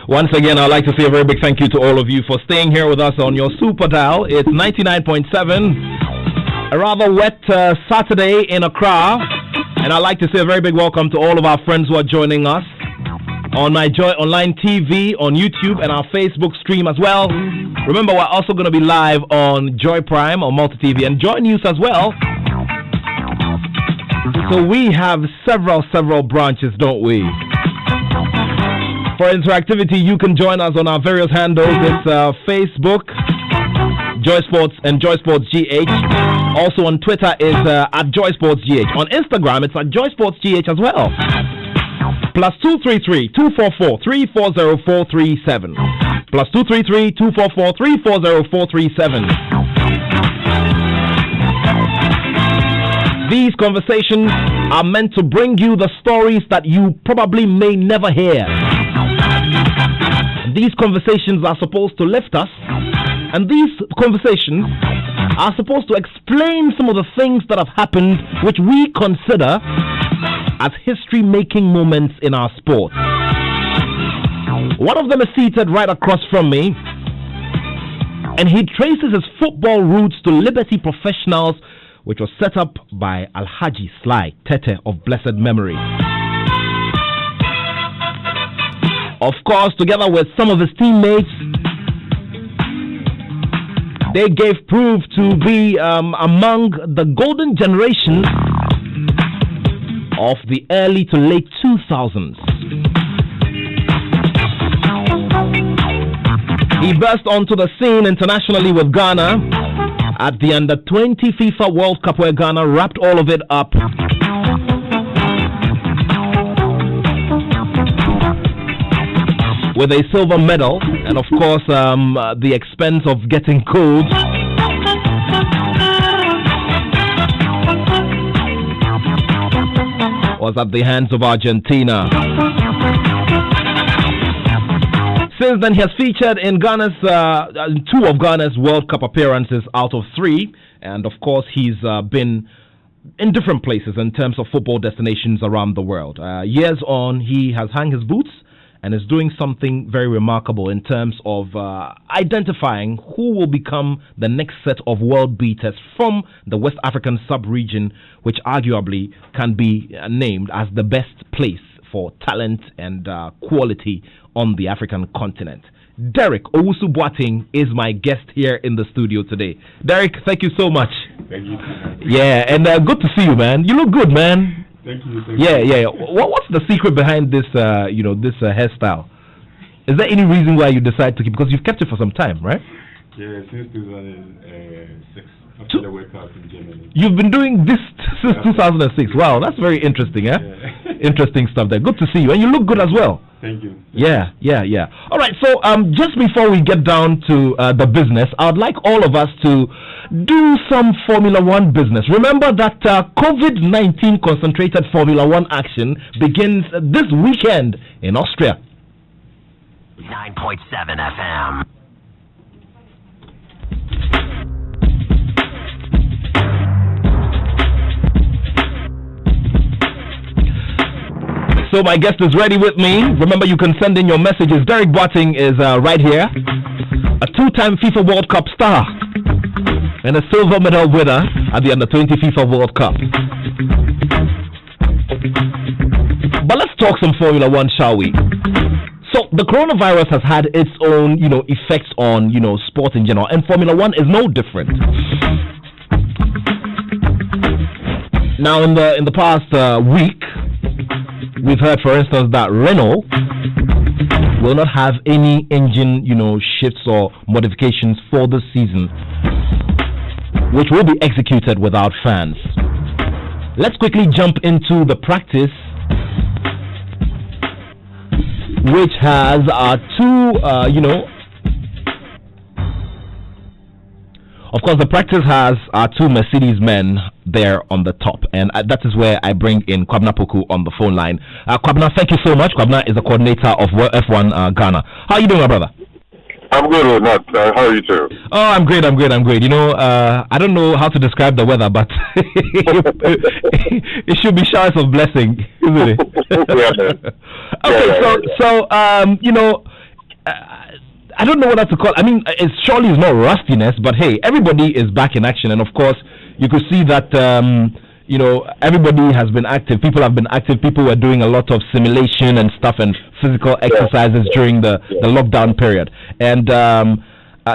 Once again, I'd like to say a very big thank you to all of you for staying here with us on your super dial. It's 99.7, a rather wet Saturday in Accra. And I'd like to say a very big welcome to all of our friends who are joining us on my Joy Online TV, on YouTube, and our Facebook stream as well. Remember, we're also going to be live on Joy Prime, on Multi TV, and Joy News as well. So we have several branches, don't we? For interactivity, you can join us on our various handles. It's Facebook, Joy Sports, and Joy Sports GH. Also on Twitter is at Joy Sports GH. On Instagram, it's at Joy Sports GH as well. Plus 233-244-340437. Plus 233-244-340437. These conversations are meant to bring you the stories that you probably may never hear. These conversations are supposed to lift us, and these conversations are supposed to explain some of the things that have happened which we consider as history-making moments in our sport. One of them is seated right across from me, and he traces his football roots to Liberty Professionals, which was set up by Alhaji Sly Tete of blessed memory. Of course, together with some of his teammates, they gave proof to be among the golden generation of the early to late 2000s. He burst onto the scene internationally with Ghana at the Under-20 FIFA World Cup, where Ghana wrapped all of it up with a silver medal, and of course the expense of getting cold. Was at the hands of Argentina. Since then, he has featured in Ghana's two of Ghana's World Cup appearances out of 3, and of course he's been in different places in terms of football destinations around the world. Years on, he has hung his boots and is doing something very remarkable in terms of identifying who will become the next set of world beaters from the West African sub-region, which arguably can be named as the best place for talent and quality on the African continent. Derek Owusu-Boateng is my guest here in the studio today. Derek, thank you so much. Thank you. Yeah, and good to see you, man. You look good, man. Thank you. Yeah. What's the secret behind this, this hairstyle? Is there any reason why you decided to keep? Because you've kept it for some time, right? Yeah, since 2006, after the World Cup in Germany. You've been doing this since 2006. Wow, that's very interesting, eh? Yeah. Interesting stuff there. Good to see you, and you look good as well. Thank you. Yeah. All right, so just before we get down to the business, I'd like all of us to do some Formula One business. Remember that COVID-19 concentrated Formula One action begins this weekend in Austria. 9.7 FM. So my guest is ready with me. Remember, you can send in your messages. Derek Boateng is right here, a 2-time FIFA World Cup star and a silver medal winner at the Under-20 FIFA World Cup. But let's talk some Formula One, shall we? So the coronavirus has had its own, effects on, sport in general, and Formula One is no different. Now, in the past week, we've heard, for instance, that Renault will not have any engine, shifts or modifications for this season, which will be executed without fans. Let's quickly jump into the practice, which has of course, the practice has our 2 Mercedes men there on the top, and that is where I bring in Kwabna Poku on the phone line. Kwabna, thank you so much. Kwabna is the coordinator of F1 Ghana. How are you doing, my brother? I'm good or not. How are you too? Oh, I'm great. You know, I don't know how to describe the weather, but it should be showers of blessing, isn't it? You know, I don't know what to call. I mean, it's surely not rustiness, but hey, everybody is back in action, and of course, you could see that. You know, everybody has been active. People have been active. People were doing a lot of simulation and stuff and physical exercises during the lockdown period. And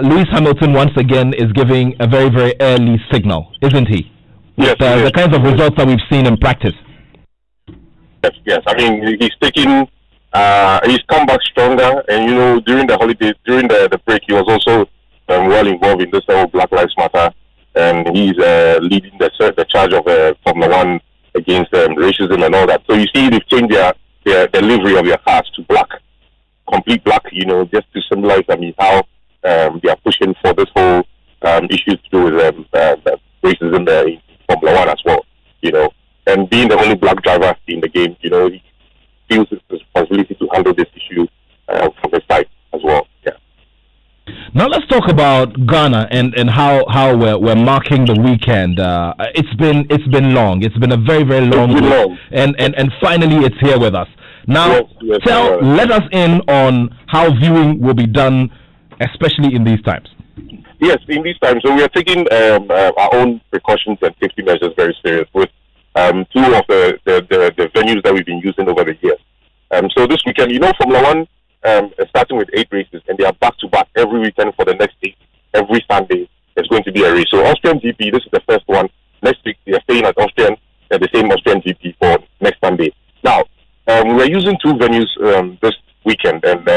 Lewis Hamilton, once again, is giving a very, very early signal, isn't he? With the kinds of results that we've seen in practice. Yes. I mean, he's taking, he's come back stronger. And, you know, during the holidays, during the break, he was also well involved in this whole Black Lives Matter. And he's leading the charge of Formula One against racism and all that. So you see, they've changed their livery of their cars to black, complete black. You know, just to symbolize, I mean, how they are pushing for this whole issue to do with racism in Formula One as well. You know, and being the only black driver in the game, you know, he feels his responsibility to handle this issue from his side as well. Yeah. Now let's talk about Ghana and how we're marking the weekend. It's been long. It's been a very, very long week. And finally it's here with us. Now let us in on how viewing will be done, especially in these times. Yes, in these times. So we are taking our own precautions and safety measures very serious with two of the venues that we've been using over the years. So this weekend, you know, Formula One starting with 8 races, and they are back-to-back every weekend for the next 8. Every Sunday, there's going to be a race. So Austrian GP, this is the first one. Next week, they are staying at the same Austrian GP for next Sunday. Now, we're using 2 venues this weekend, and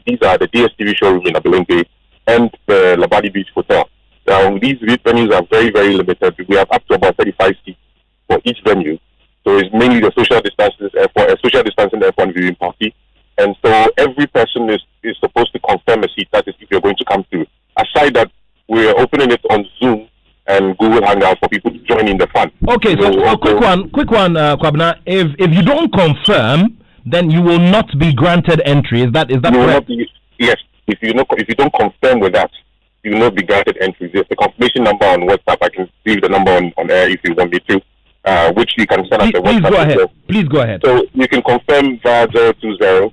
these are the DSTV showroom in Abilene and the Labadi Beach Hotel. These venues are very, very limited. We have up to about 35 seats for each venue. So it's mainly the social distancing F1 viewing party. And so every person is supposed to confirm a seat, that is if you're going to come through. Aside that, we're opening it on Zoom and Google Hangout for people to join in the fun. Okay, so quick one, Kwabena. If you don't confirm, then you will not be granted entry. Is that correct? Yes. If you don't confirm with that, you will not be granted entry. There's the confirmation number on WhatsApp. I can leave the number on air if you want me to, which you can send us a WhatsApp. Please go ahead. So you can confirm via 020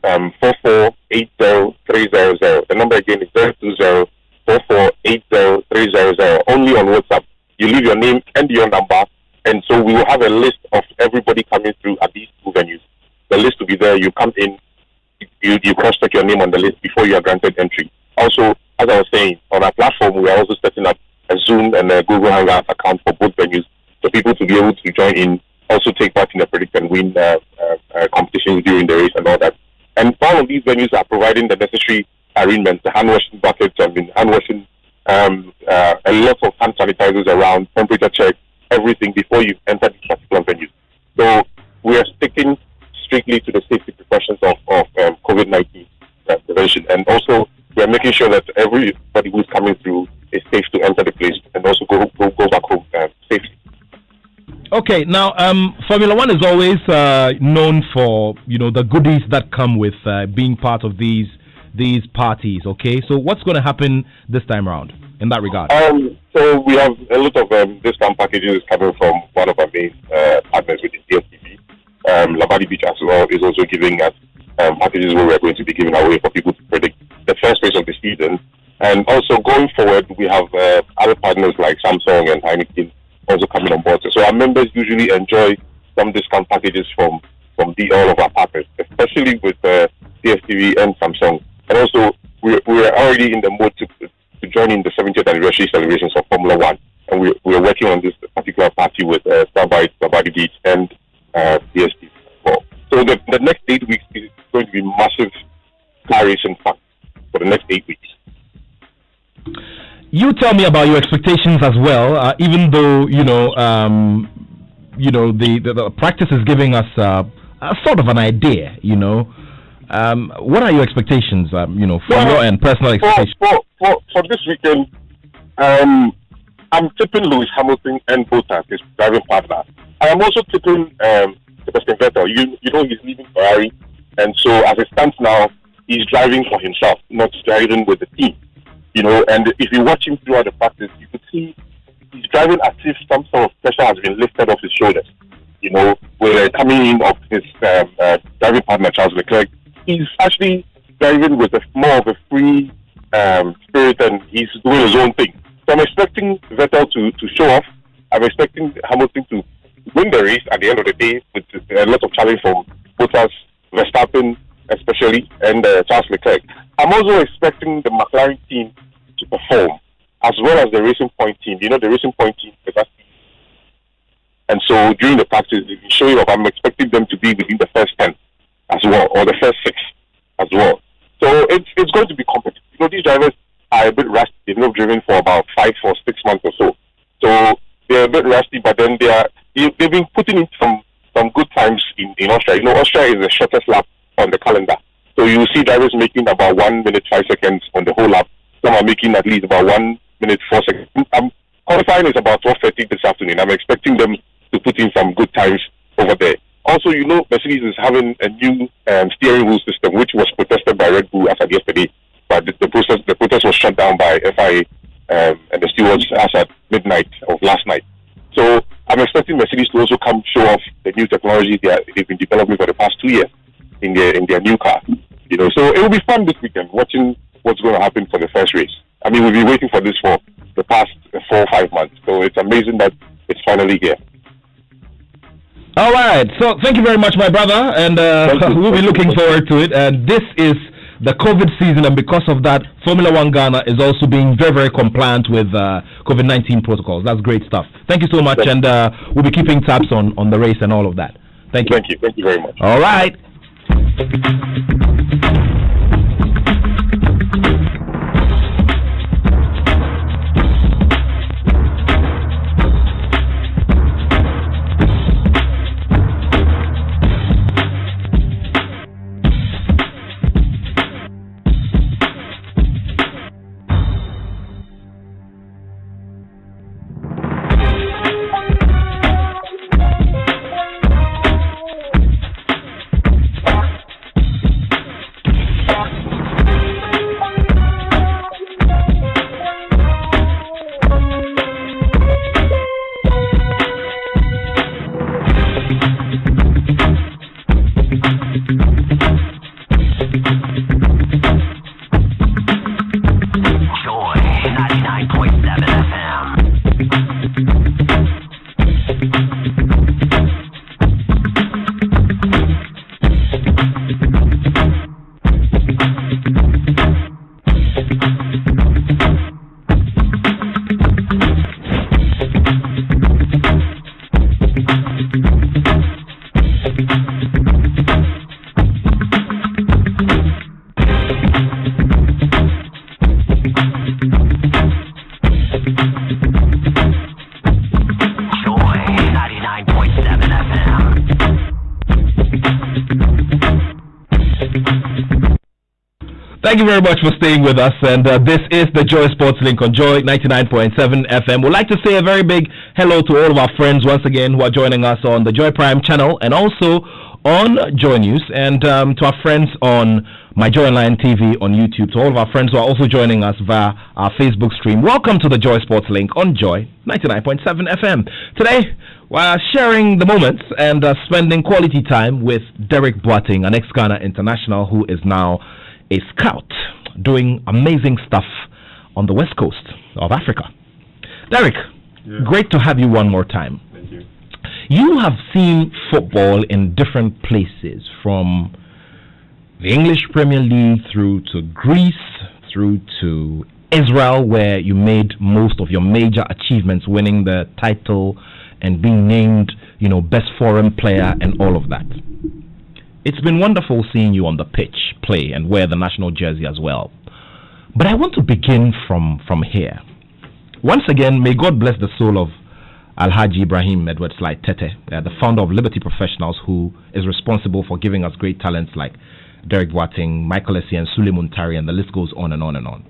44803000. The number again is 020 44803000. Only on WhatsApp. You leave your name and your number, and so we will have a list of everybody coming through at these 2 venues. The list will be there. You come in, you cross-check your name on the list before you are granted entry. Also, as I was saying, on our platform, we are also setting up a Zoom and a Google Hangout account for both venues, so people to be able to join in, also take part in the predict and win competitions during the race and all that. And all of these venues are providing the necessary arrangements, the hand washing buckets, hand washing, a lot of hand sanitizers around, temperature check, everything before you enter these particular venues. So we are sticking strictly to the safety precautions of COVID-19 prevention, and also we are making sure that everybody who is coming through is safe to enter the place and also go back home safely. Okay, now Formula One is always known for the goodies that come with being part of these parties. Okay, so what's going to happen this time around in that regard? So we have a lot of discount packages coming from one of our main partners, which is DSTV. Labadi Beach as well is also giving us packages where we're going to be giving away for people to predict the first race of the season. And also going forward, we have other partners like Samsung and Heineken also coming on board. So our members usually enjoy some discount packages from all of our partners, especially with DSTV and Samsung. And also, we're already in the mode to join in the 70th anniversary celebrations of Formula One. And we're working on this particular party with Starbite, Labadi Beach, and DSTV. So the next 8 weeks is going to be massive car racing fun for the next 8 weeks. You tell me about your expectations as well. Even though the practice is giving us a sort of an idea. What are your expectations? From your end, personal expectations. For this weekend, I'm tipping Lewis Hamilton and BOATENG, his driving partner. I am also tipping Sebastian Vettel. He's leaving Ferrari, and so as it stands now, he's driving for himself, not driving with the team. And if you watch him throughout the practice, you could see he's driving as if some sort of pressure has been lifted off his shoulders. With coming in of his driving partner, Charles Leclerc, he's actually driving with more of a free spirit, and he's doing his own thing. So I'm expecting Vettel to show off. I'm expecting Hamilton to win the race at the end of the day with a lot of challenge from Bottas, Verstappen especially, and Charles Leclerc. I'm also expecting the McLaren team to perform, as well as the Racing Point team. The Racing Point team, and so during the practice, showing off, I'm expecting them to be within the first 10 as well, or the first 6 as well. So it's going to be competitive. These drivers are a bit rusty. They've not driven for about 5 or 6 months or so. So they're a bit rusty, but then they've been putting in some good times in Austria. Austria is the shortest lap on the calendar. So you see drivers making about 1 minute 5 seconds on the whole lap. Some are making at least about 1 minute 4 seconds. Qualifying is about 12:30 this afternoon. I'm expecting them to put in some good times over there. Also, Mercedes is having a new steering wheel system, which was protested by Red Bull as of yesterday, but the protest was shut down by FIA and the stewards as at midnight of last night. So I'm expecting Mercedes to also come show off the new technology they've been developing for the past 2 years in their new car. So it will be fun this weekend watching what's going to happen for the first race. I mean, we've been waiting for this for the past 4 or 5 months, so it's amazing that it's finally here. All right, so thank you very much, my brother, and we'll be looking forward to it. And this is the COVID season, and because of that, Formula One Ghana is also being very, very compliant with COVID-19 protocols. That's great stuff. Thank you so much, and we'll be keeping tabs on the race and all of that. Thank you. Thank you very much. All right. Thank you very much for staying with us, and this is the Joy Sports Link on Joy 99.7 FM. We'd like to say a very big hello to all of our friends once again who are joining us on the Joy Prime channel and also on Joy News, and to our friends on My Joy Online TV on YouTube, to all of our friends who are also joining us via our Facebook stream. Welcome to the Joy Sports Link on Joy 99.7 FM. Today, we're sharing the moments and spending quality time with Derek Boateng, an ex-Ghana international who is now a scout doing amazing stuff on the west coast of Africa. Derek, great to have you one more time. Thank you. You have seen football in different places, from the English Premier League through to Greece, through to Israel, where you made most of your major achievements, winning the title and being named, best foreign player and all of that. It's been wonderful seeing you on the pitch play and wear the national jersey as well. But I want to begin from here. Once again, may God bless the soul of Alhaji Ibrahim Edward Sly Tete, the founder of Liberty Professionals, who is responsible for giving us great talents like Derek Boateng, Michael Essien, and Sule Muntari, and the list goes on and on and on.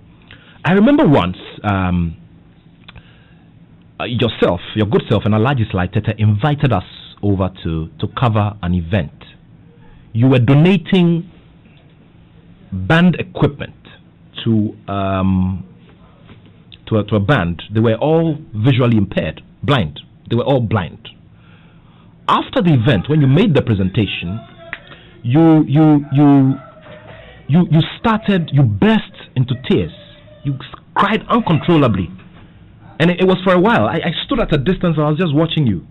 I remember once your good self, and Alhaji Sly Tete invited us over to cover an event. You were donating band equipment to a band, they were all visually impaired, blind. They were all blind. After the event, when you made the presentation, you burst into tears. You cried uncontrollably. And it was for a while. I stood at a distance and I was just watching you.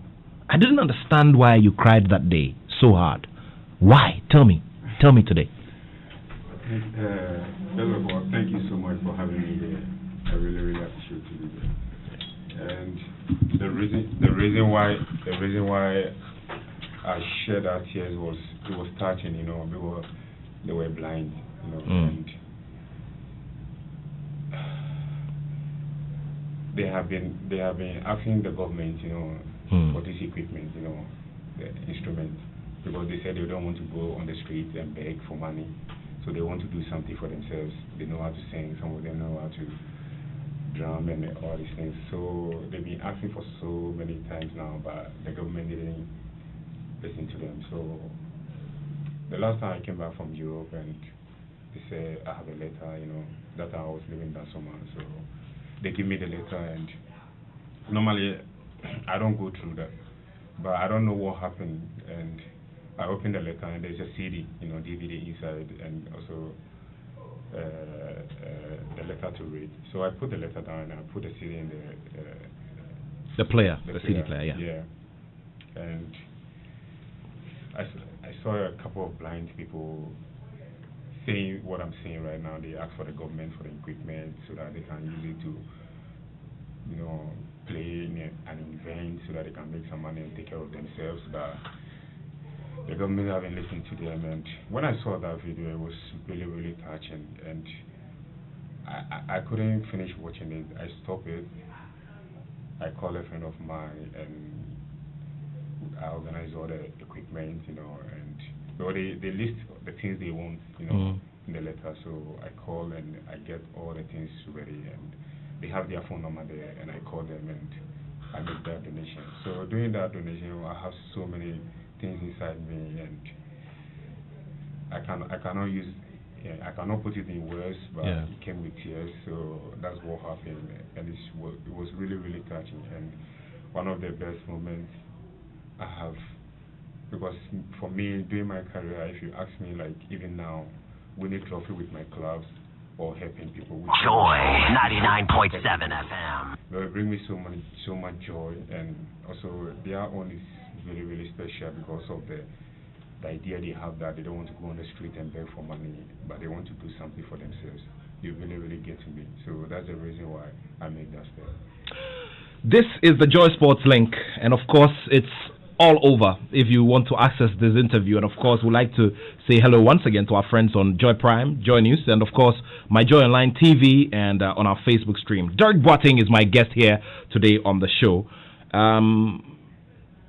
I didn't understand why you cried that day so hard. Why? Tell me today. First of all, thank you so much for having me here. I really, really appreciate you there. And the reason why I shed our tears was it was touching, because they were blind, and they have been asking the government, for this equipment, the instruments, because they said they don't want to go on the street and beg for money, so they want to do something for themselves. They know how to sing, some of them know how to drum and all these things. So they've been asking for so many times now, but the government didn't listen to them. So the last time I came back from Europe, and they said I have a letter, that I was living in Dansoma. So they give me the letter, and normally I don't go through that, but I don't know what happened, and I opened the letter and there's a CD, DVD inside, and also the letter to read. So I put the letter down and I put the CD in the CD player, yeah. Yeah, and I saw a couple of blind people saying what I'm saying right now. They ask for the government for the equipment so that they can use it to, play in an event so that they can make some money and take care of themselves. But the government haven't listened to them. And when I saw that video, it was really, really touching. And I couldn't finish watching it. I stopped it. I called a friend of mine and I organized all the equipment, and they list the things they want, in the letter. So I call and I get all the things ready, and they have their phone number there, and I call them and I make that donation. So doing that donation, I have so many things inside me, and I cannot put it in words, but it came with tears. So that's what happened, and it was really, really touching, and one of the best moments I have, because for me, during my career, if you ask me, like even now, winning trophy with my clubs or helping people with Joy 99.7 FM. It brings me so much joy, and also their own is really, really special because of the idea they have, that they don't want to go on the street and beg for money, but they want to do something for themselves. You really, really get to me. So that's the reason why I made that step. This is the Joy Sports link, and of course it's all over if you want to access this interview. And of course we'd like to say hello once again to our friends on Joy Prime, Joy News, and of course My Joy Online TV, and on our Facebook stream. Derek Boating is my guest here today on the show.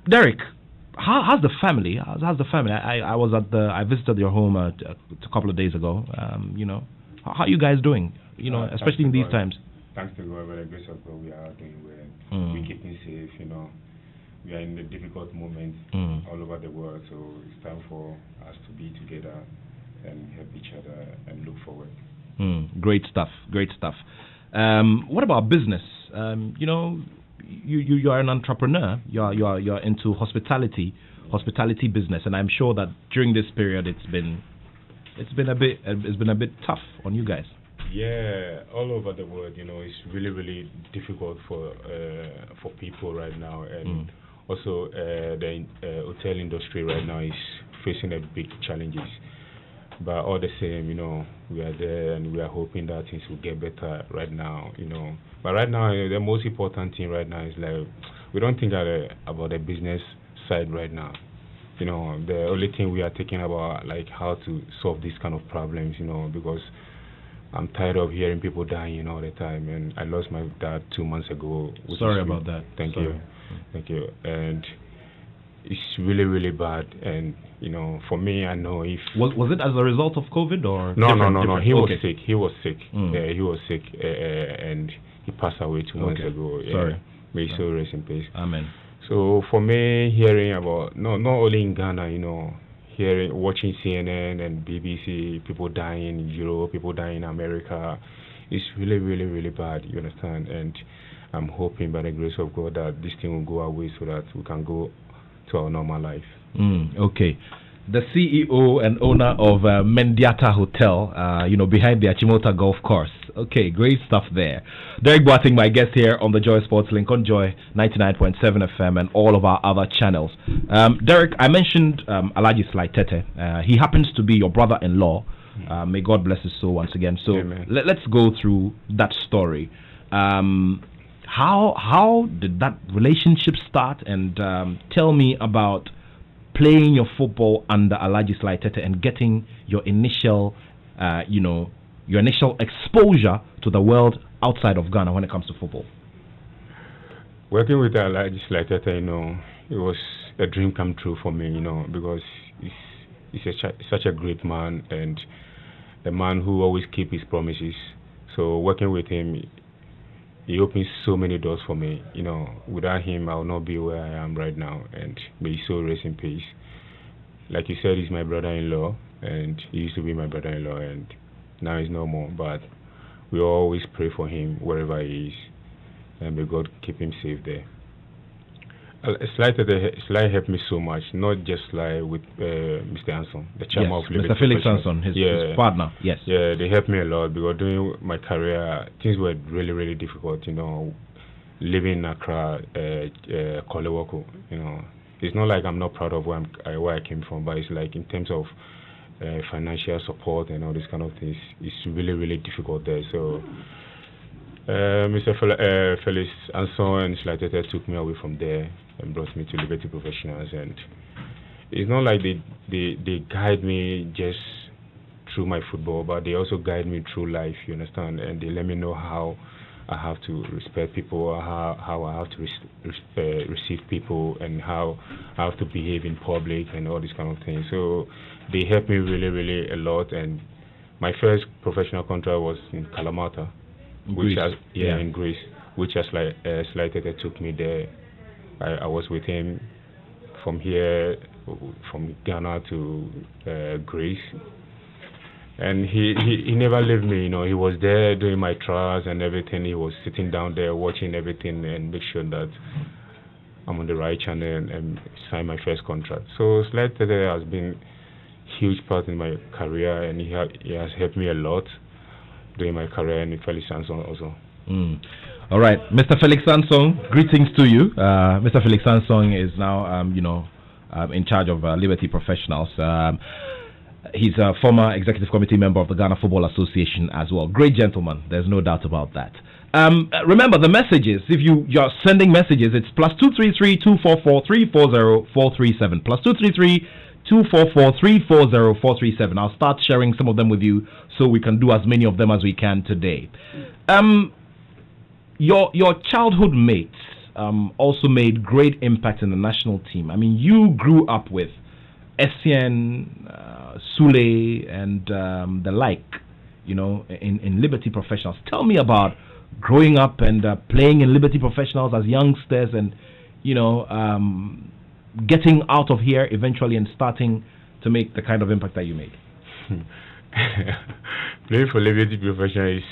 Derek, how's the family? How's the family? I visited your home a couple of days ago. How are you guys doing? Especially in these times. Thanks to God, by the grace of God, we are doing well. We're keeping safe. We are in a difficult moment all over the world, so it's time for us to be together and help each other and look forward. Great stuff. What about business? You are an entrepreneur. You're into hospitality business, and I'm sure that during this period it's been a bit tough on you guys. Yeah, all over the world, it's really, really difficult for people right now, and also the hotel industry right now is facing a big challenges. But all the same, we are there and we are hoping that things will get better right now, But right now, the most important thing right now is like we don't think about the business side right now. The only thing we are thinking about like how to solve these kind of problems, because I'm tired of hearing people dying all the time, and I lost my dad 2 months ago. Sorry about that. Thank you. And it's really, really bad. And for me, I know if was it as a result of COVID or no. He was sick. He was sick. He was sick, and he passed away 2 months ago. Sorry. May so rest in peace. Amen. So for me, hearing about not only in Ghana, hearing, watching CNN and BBC, people dying in Europe, people dying in America, it's really, really, really bad. You understand? And I'm hoping by the grace of God that this thing will go away so that we can go to our normal life. Okay. The CEO and owner of Mendiata Hotel, behind the Achimota Golf Course. Okay, great stuff there. Derek Boating, my guest here on the Joy Sports Link on Joy 99.7 FM and all of our other channels. Derek, I mentioned Alaji Slaitete. He happens to be your brother-in-law. May God bless his soul once again. So let's go through that story. How did that relationship start? And tell me about playing your football under Alaji Slaitete and getting your initial, your initial exposure to the world outside of Ghana when it comes to football. Working with Alaji Slaitete, it was a dream come true for me, because he's such a great man and a man who always keeps his promises. So working with him, he opens so many doors for me. Without him, I will not be where I am right now. And may his soul rest in peace. Like you said, he's my brother-in-law, and he used to be my brother-in-law, and now he's no more. But we always pray for him wherever he is, and may God keep him safe there. Sly helped me so much, not just Sly with Mr. Anson, the chairman of Liberty. Mr. Felix Anson, his partner. Yes. Yeah, they helped me a lot because during my career, things were really, really difficult. Living in Accra, Kolewoko. It's not like I'm not proud of where I came from, but it's like in terms of financial support and all these kind of things, it's really, really difficult there. So Mr. Felix Anson and Slaitete took me away from there and brought me to Liberty Professionals, and it's not like they guide me just through my football, but they also guide me through life, you understand, and they let me know how I have to respect people, or how I have to receive people, and how I have to behave in public and all these kind of things. So they helped me really, really a lot, and my first professional contract was in Kalamata, in Greece, which has Slaitete took me there. I was with him from here, from Ghana to Greece, and he never left me. He was there doing my trials and everything. He was sitting down there watching everything and make sure that I'm on the right channel and sign my first contract. So Slaitete has been a huge part in my career, and he has helped me a lot during my career, and Felix Anson also. All right, Mr. Felix Anson, greetings to you. Mr. Felix Anson is now, in charge of Liberty Professionals. He's a former executive committee member of the Ghana Football Association as well. Great gentleman, there's no doubt about that. Remember the messages. If you're sending messages, it's +233-244-340-437. +233-244-340-437. I'll start sharing some of them with you so we can do as many of them as we can today. Your childhood mates also made great impact in the national team. I mean, you grew up with Essien, Sule, and the like, in Liberty Professionals. Tell me about growing up and playing in Liberty Professionals as youngsters, and getting out of here eventually and starting to make the kind of impact that you made. Playing for Liberty Professionals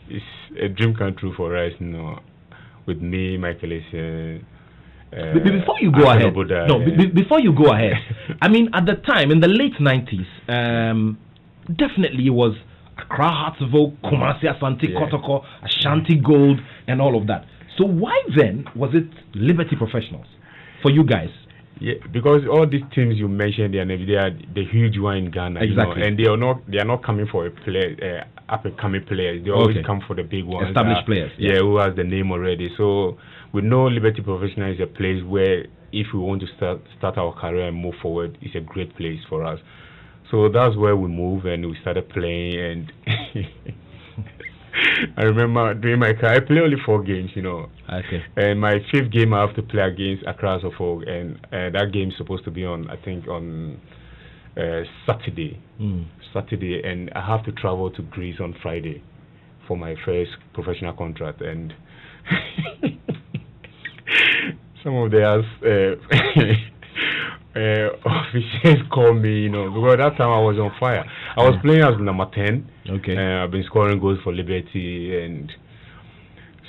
is a dream come true for us, with me, Michael Essien. Before you go ahead, before you go ahead, I mean, at the time in the late 90s, definitely it was Accra Hartsville, Kumasi Asante Kotoko, Ashanti Gold, and all of that. So why then was it Liberty Professionals for you guys? Yeah, because all these teams you mentioned, they are the huge one in Ghana, exactly, and they are not coming for a player, up and coming players. They always come for the big ones, established players. Yeah, who has the name already. So we know Liberty Professional is a place where if we want to start our career and move forward, it's a great place for us. So that's where we moved and we started playing. And I remember during my career, I played only 4 games, Okay. And my 5th game I have to play against Accra Suffolk, and that game is supposed to be on Saturday. Saturday, and I have to travel to Greece on Friday for my first professional contract, and some of the officials called me, because that time I was on fire. I was playing as number 10. Okay. I've been scoring goals for Liberty, and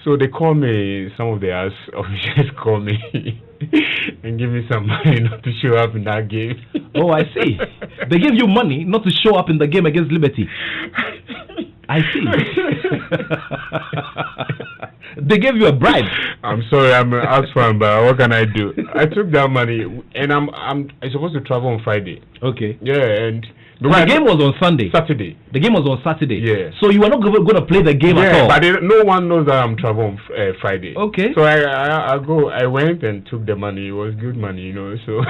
so they call me. Some of the officials call me and give me some money not to show up in that game. Oh, I see. They give you money not to show up in the game against Liberty. I see. They gave you a bribe. I'm sorry, I'm an Arts fan, but what can I do? I took that money, and I'm supposed to travel on Friday. Okay. Yeah, and the game was on Sunday. Saturday. The game was on Saturday. Yeah. So you were not going to play the game at all. But no one knows that I'm traveling on Friday. Okay. So I went and took the money. It was good money, So.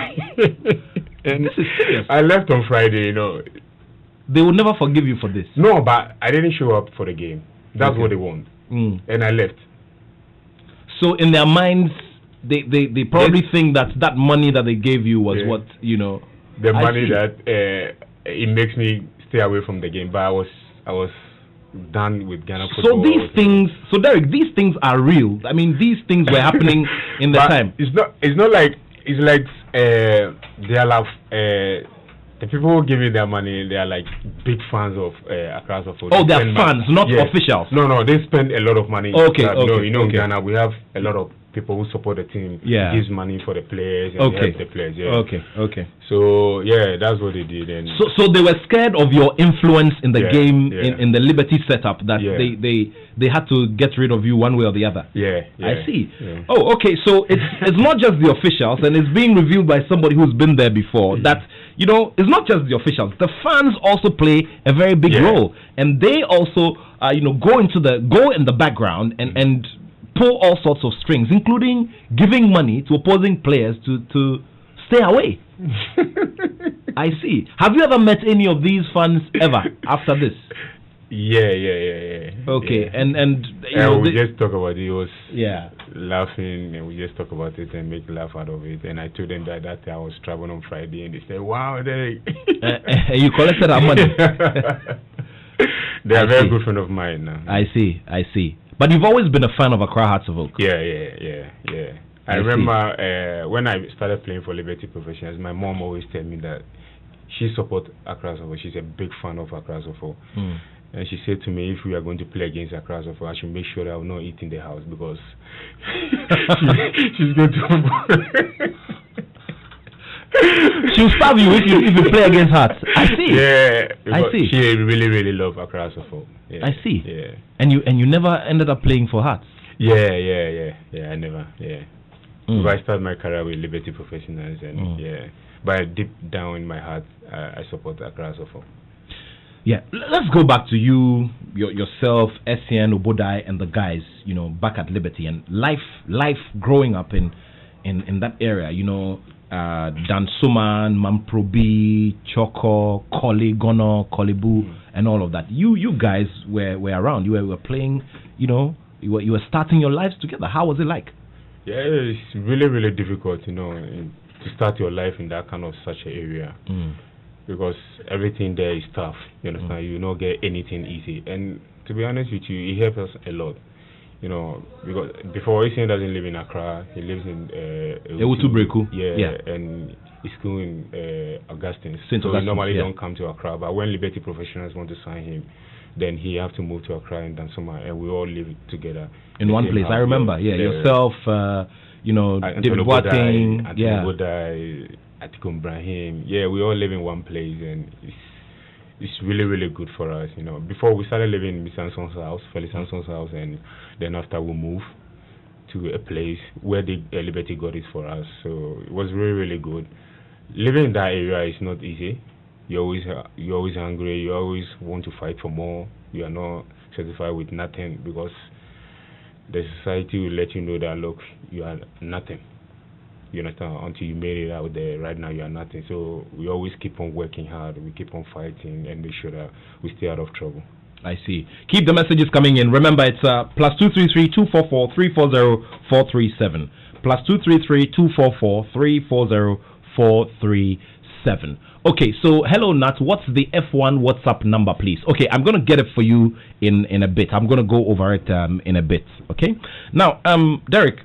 And this is serious. I left on Friday, They will never forgive you for this. No, but I didn't show up for the game. That's Okay. what they want. Mm. And I left. So in their minds, they probably think that money that they gave you was what, The money that it makes me stay away from the game. But I was done with Ghana football. So these things, Derek, these things are real. I mean, these things were happening in the time. It's not like they are like the people who give me their money, they are like big fans of Accra Sofo. Oh, they are fans, not officials. No, they spend a lot of money. Okay, in Ghana we have a lot of people who support the team. Yeah, gives money for the players and help the players. Yeah. Okay. So that's what they did. And so they were scared of your influence in the game, yeah. in the Liberty setup, that they had to get rid of you one way or the other. Yeah. I see. Yeah. Oh, okay. So it's not just the officials, and it's being revealed by somebody who's been there before. That it's not just the officials. The fans also play a very big role, and they also go in the background and pull all sorts of strings, including giving money to opposing players to stay away. I see. Have you ever met any of these fans ever after this? Yeah. Okay, yeah. and we just talk about it. It was laughing, and we just talk about it and make laugh out of it. And I told them that I was traveling on Friday, and they said, "Wow, Derek." You collected our money. They are very good friend of mine now. I see. But you've always been a fan of Accra Hearts of Oak. Yeah. I remember when I started playing for Liberty Professionals, my mom always tell me that she supports Accra Sofo. She's a big fan of Accra Sofo. And she said to me, if we are going to play against Accra Sofo, I should make sure that I will not eat in the house because she's going to... She'll starve you if you play against Hearts. I see. Yeah, I see. She really loves Accra Sofo. Yeah. I see. Yeah. And you never ended up playing for Hearts? Yeah. I never. Yeah. I started my career with Liberty Professionals, and but deep down in my heart, I support Accra Sofo. Yeah, let's go back to yourself, SCN, Obodai, and the guys, back at Liberty, and life growing up in that area, Dan Suman, Mamprobi, Choco, Koli, Gono, Kolibu, and all of that. You guys were around. You were playing. You were starting your lives together. How was it like? Yeah, it's really difficult, to start your life in that kind of such an area, because everything there is tough. You understand? You don't get anything easy. And to be honest with you, it helps us a lot. Because before Etienne doesn't live in Accra, he lives in Ewutubreku. Yeah, and he's school in Augustine. St. So Augustine, he normally don't come to Accra. But when Liberty Professionals want to sign him, then he have to move to Accra and Dansuma, and we all live together in one place. I remember, yourself, David Boateng, Bodai, Atikum Brahim. Yeah, we all live in one place, and it's really good for us. Before we started living in Mr. Anson's house, Felix Anson's house, and then after we moved to a place where the Liberty got it for us. So it was really good. Living in that area is not easy. You're always hungry. You always want to fight for more. You are not satisfied with nothing because the society will let you know that, look, you are nothing. You understand? Until you made it out there, right now you are nothing. So we always keep on working hard. We keep on fighting and make sure that we stay out of trouble. I see. Keep the messages coming in. Remember, it's +233 244 340 437. +233 244 340 437. Okay, so hello Nat, what's the F1 WhatsApp number, please? Okay, I'm going to get it for you in a bit. I'm going to go over it in a bit, okay? Now, Derek,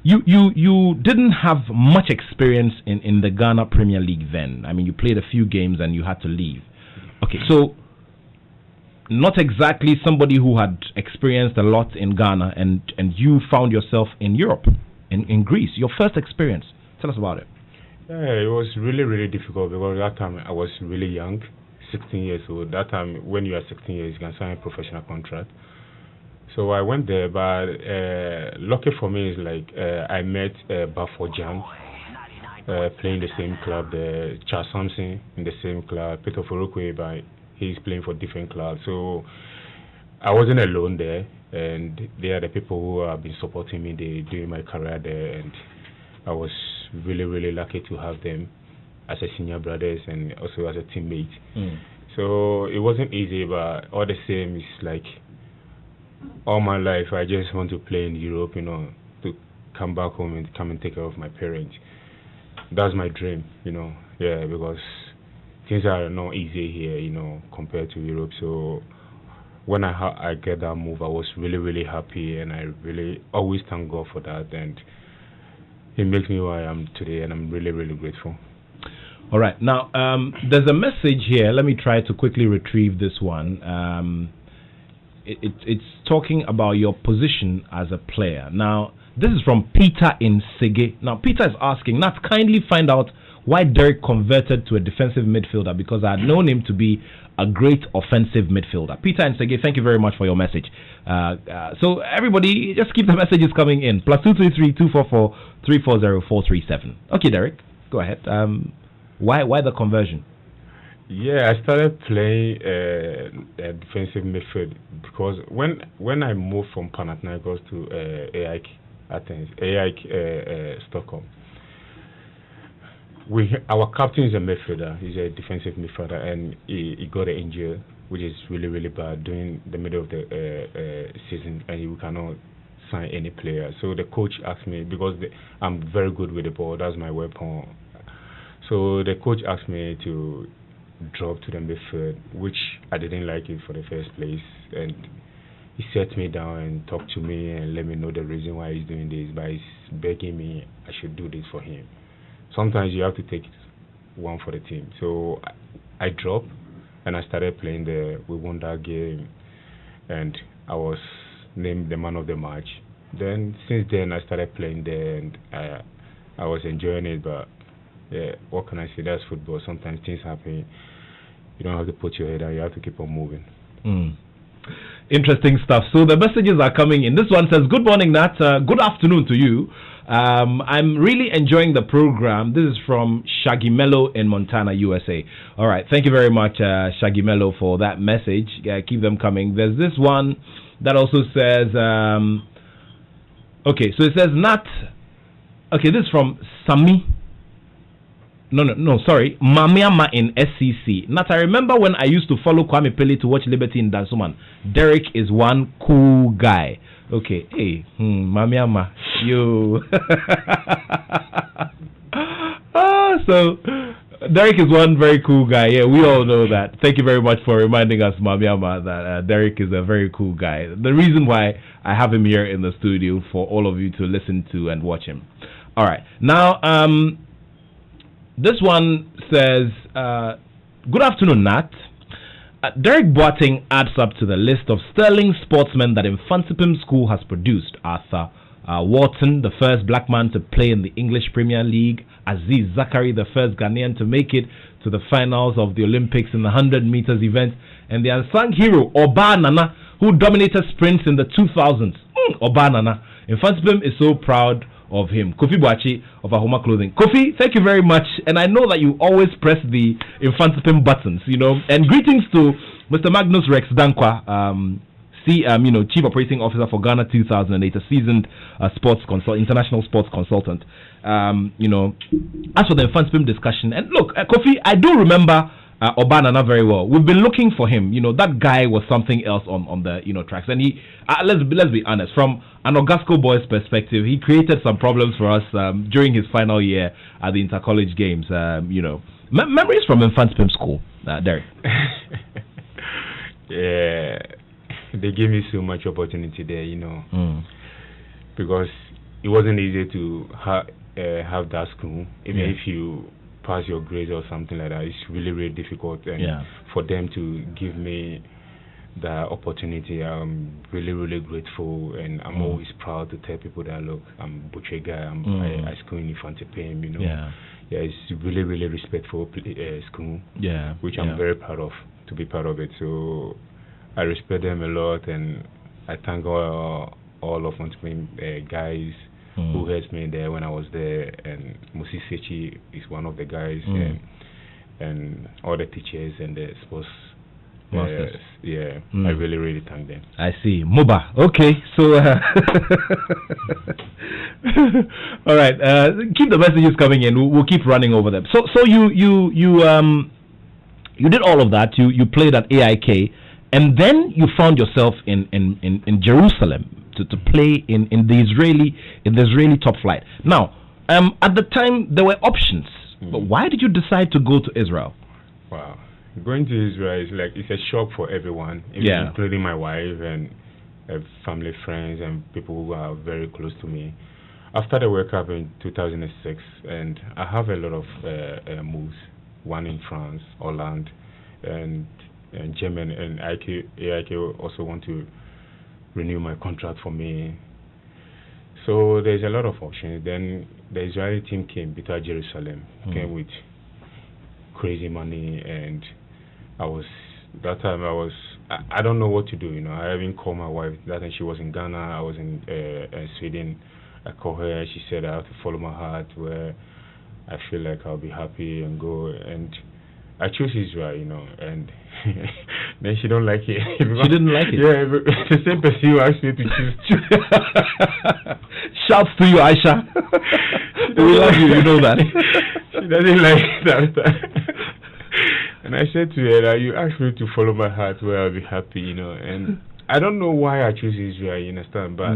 you didn't have much experience in the Ghana Premier League then. I mean, you played a few games and you had to leave. Okay, so not exactly somebody who had experienced a lot in Ghana, and you found yourself in Europe, in Greece. Your first experience. Tell us about it. Yeah, it was really, really difficult because that time I was really young, 16 years old. That time, when you are 16 years, you can sign a professional contract. So I went there, but lucky for me is like I met Bafojan playing the same club, Charles Sampson in the same club, Peter Forokwe, but he's playing for different clubs. So I wasn't alone there, and they are the people who have been supporting me during my career there, and I was really, really lucky to have them as a senior brothers and also as a teammate. So it wasn't easy, but all the same, it's like all my life I just want to play in Europe, to come back home and come and take care of my parents. That's my dream, yeah, because things are not easy here, compared to Europe. So when I get that move, I was really, really happy, and I really always thank God for that, and it makes me who I am today, and I'm really, really grateful. All right. Now, there's a message here. Let me try to quickly retrieve this one. It's talking about your position as a player. Now, this is from Peter in Sege. Now, Peter is asking, Nat, kindly find out why Derek converted to a defensive midfielder, because I had known him to be a great offensive midfielder. Peter in Sege, thank you very much for your message. So, everybody, just keep the messages coming in. +233 244 340 437. Okay, Derek, go ahead. Why the conversion? Yeah, I started playing defensive midfield because when I moved from Panathinaikos to AEK Athens, AEK Stockholm, our captain is a midfielder. He's a defensive midfielder, and he got an injury, which is really, really bad during the middle of the season, and we cannot sign any player. So the coach asked me, because I'm very good with the ball, that's my weapon. So the coach asked me to drop to the midfield, which I didn't like it for the first place, and he sat me down and talked to me and let me know the reason why he's doing this, but he's begging me I should do this for him. Sometimes you have to take one for the team. So I dropped and I started playing there. We won that game, and I was named the man of the match. Then since then I started playing there, and I was enjoying it, but yeah, what can I say? That's football. Sometimes things happen. You don't have to put your head down. You have to keep on moving. Interesting stuff. So the messages are coming in. This one says, good morning, Nat. Good afternoon to you. I'm really enjoying the program. This is from Shaggy Mello in Montana, USA. All right. Thank you very much, Shaggy Mello, for that message. Keep them coming. There's this one that also says, okay, so it says, Nat. Okay, this is from Sami. No, sorry. Mamiama in SCC. Nat, I remember when I used to follow Kwame Pele to watch Liberty in Dansuman. Derek is one cool guy. Okay, hey, Mamiama, you. So, Derek is one very cool guy. Yeah, we all know that. Thank you very much for reminding us, Mamiama, that Derek is a very cool guy. The reason why I have him here in the studio for all of you to listen to and watch him. All right. Now, this one says, good afternoon, Nat. Derek Boateng adds up to the list of sterling sportsmen that Infantsipim School has produced. Arthur Wharton, the first black man to play in the English Premier League. Aziz Zakari, the first Ghanaian to make it to the finals of the Olympics in the 100 meters event. And the unsung hero, Oba Nana, who dominated sprints in the 2000s. Oba Nana. Infantsipim is so proud of him. Kofi Boachi of Ahoma Clothing. Kofi, thank you very much. And I know that you always press the Infantsipim buttons, And greetings to Mr. Magnus Rex Dankwa, Chief Operating Officer for Ghana 2008, a seasoned international sports consultant. As for the Infantsipim discussion, and look, Kofi, I do remember Obanana very well. We've been looking for him. That guy was something else on the tracks. And he, let's be honest, from an Ogasco boys' perspective, he created some problems for us during his final year at the Intercollege Games. Memories from Infantsipim School, Derek. Yeah, they gave me so much opportunity there, because it wasn't easy to have that school. Even Yeah. if you pass your grades or something like that, it's really, really difficult. And Yeah. for them to give me the opportunity, I'm really, really grateful, and I'm always proud to tell people that, look, I'm Butcher guy, I school in Infante Payne, you know. Yeah. Yeah, it's really, really respectful school, Yeah. which I'm very proud of, to be part of it. So I respect them a lot, and I thank all of Infante Payne guys who helped me there when I was there, and Musi Sechi is one of the guys, and all the teachers and the sports masters. Yeah, I really, really thank them. I see. Muba. Okay, so all right. Keep the messages coming in. We'll keep running over them. So you did all of that. You played at AIK, and then you found yourself in Jerusalem to play in the Israeli top flight. Now, at the time there were options, but why did you decide to go to Israel? Wow. Going to Israel is like, it's a shock for everyone, including my wife and family, friends, and people who are very close to me. After the World Cup in 2006, and I have a lot of moves, one in France, Holland, and Germany, and AIK also want to renew my contract for me. So there's a lot of options. Then the Israeli team came, Beta Jerusalem, came with crazy money, and I don't know what to do, you know. I even called my wife. That time she was in Ghana, I was in Sweden. I called her, she said I have to follow my heart, where I feel like I'll be happy and go, and I chose Israel, you know, and then she don't like it. She didn't like it? Yeah, the same person who asked me to choose. Shouts to you, Aisha. We love you, you know that. She doesn't like that. And I said to her that you asked me to follow my heart where I'll be happy, you know. And I don't know why I choose Israel, you understand, but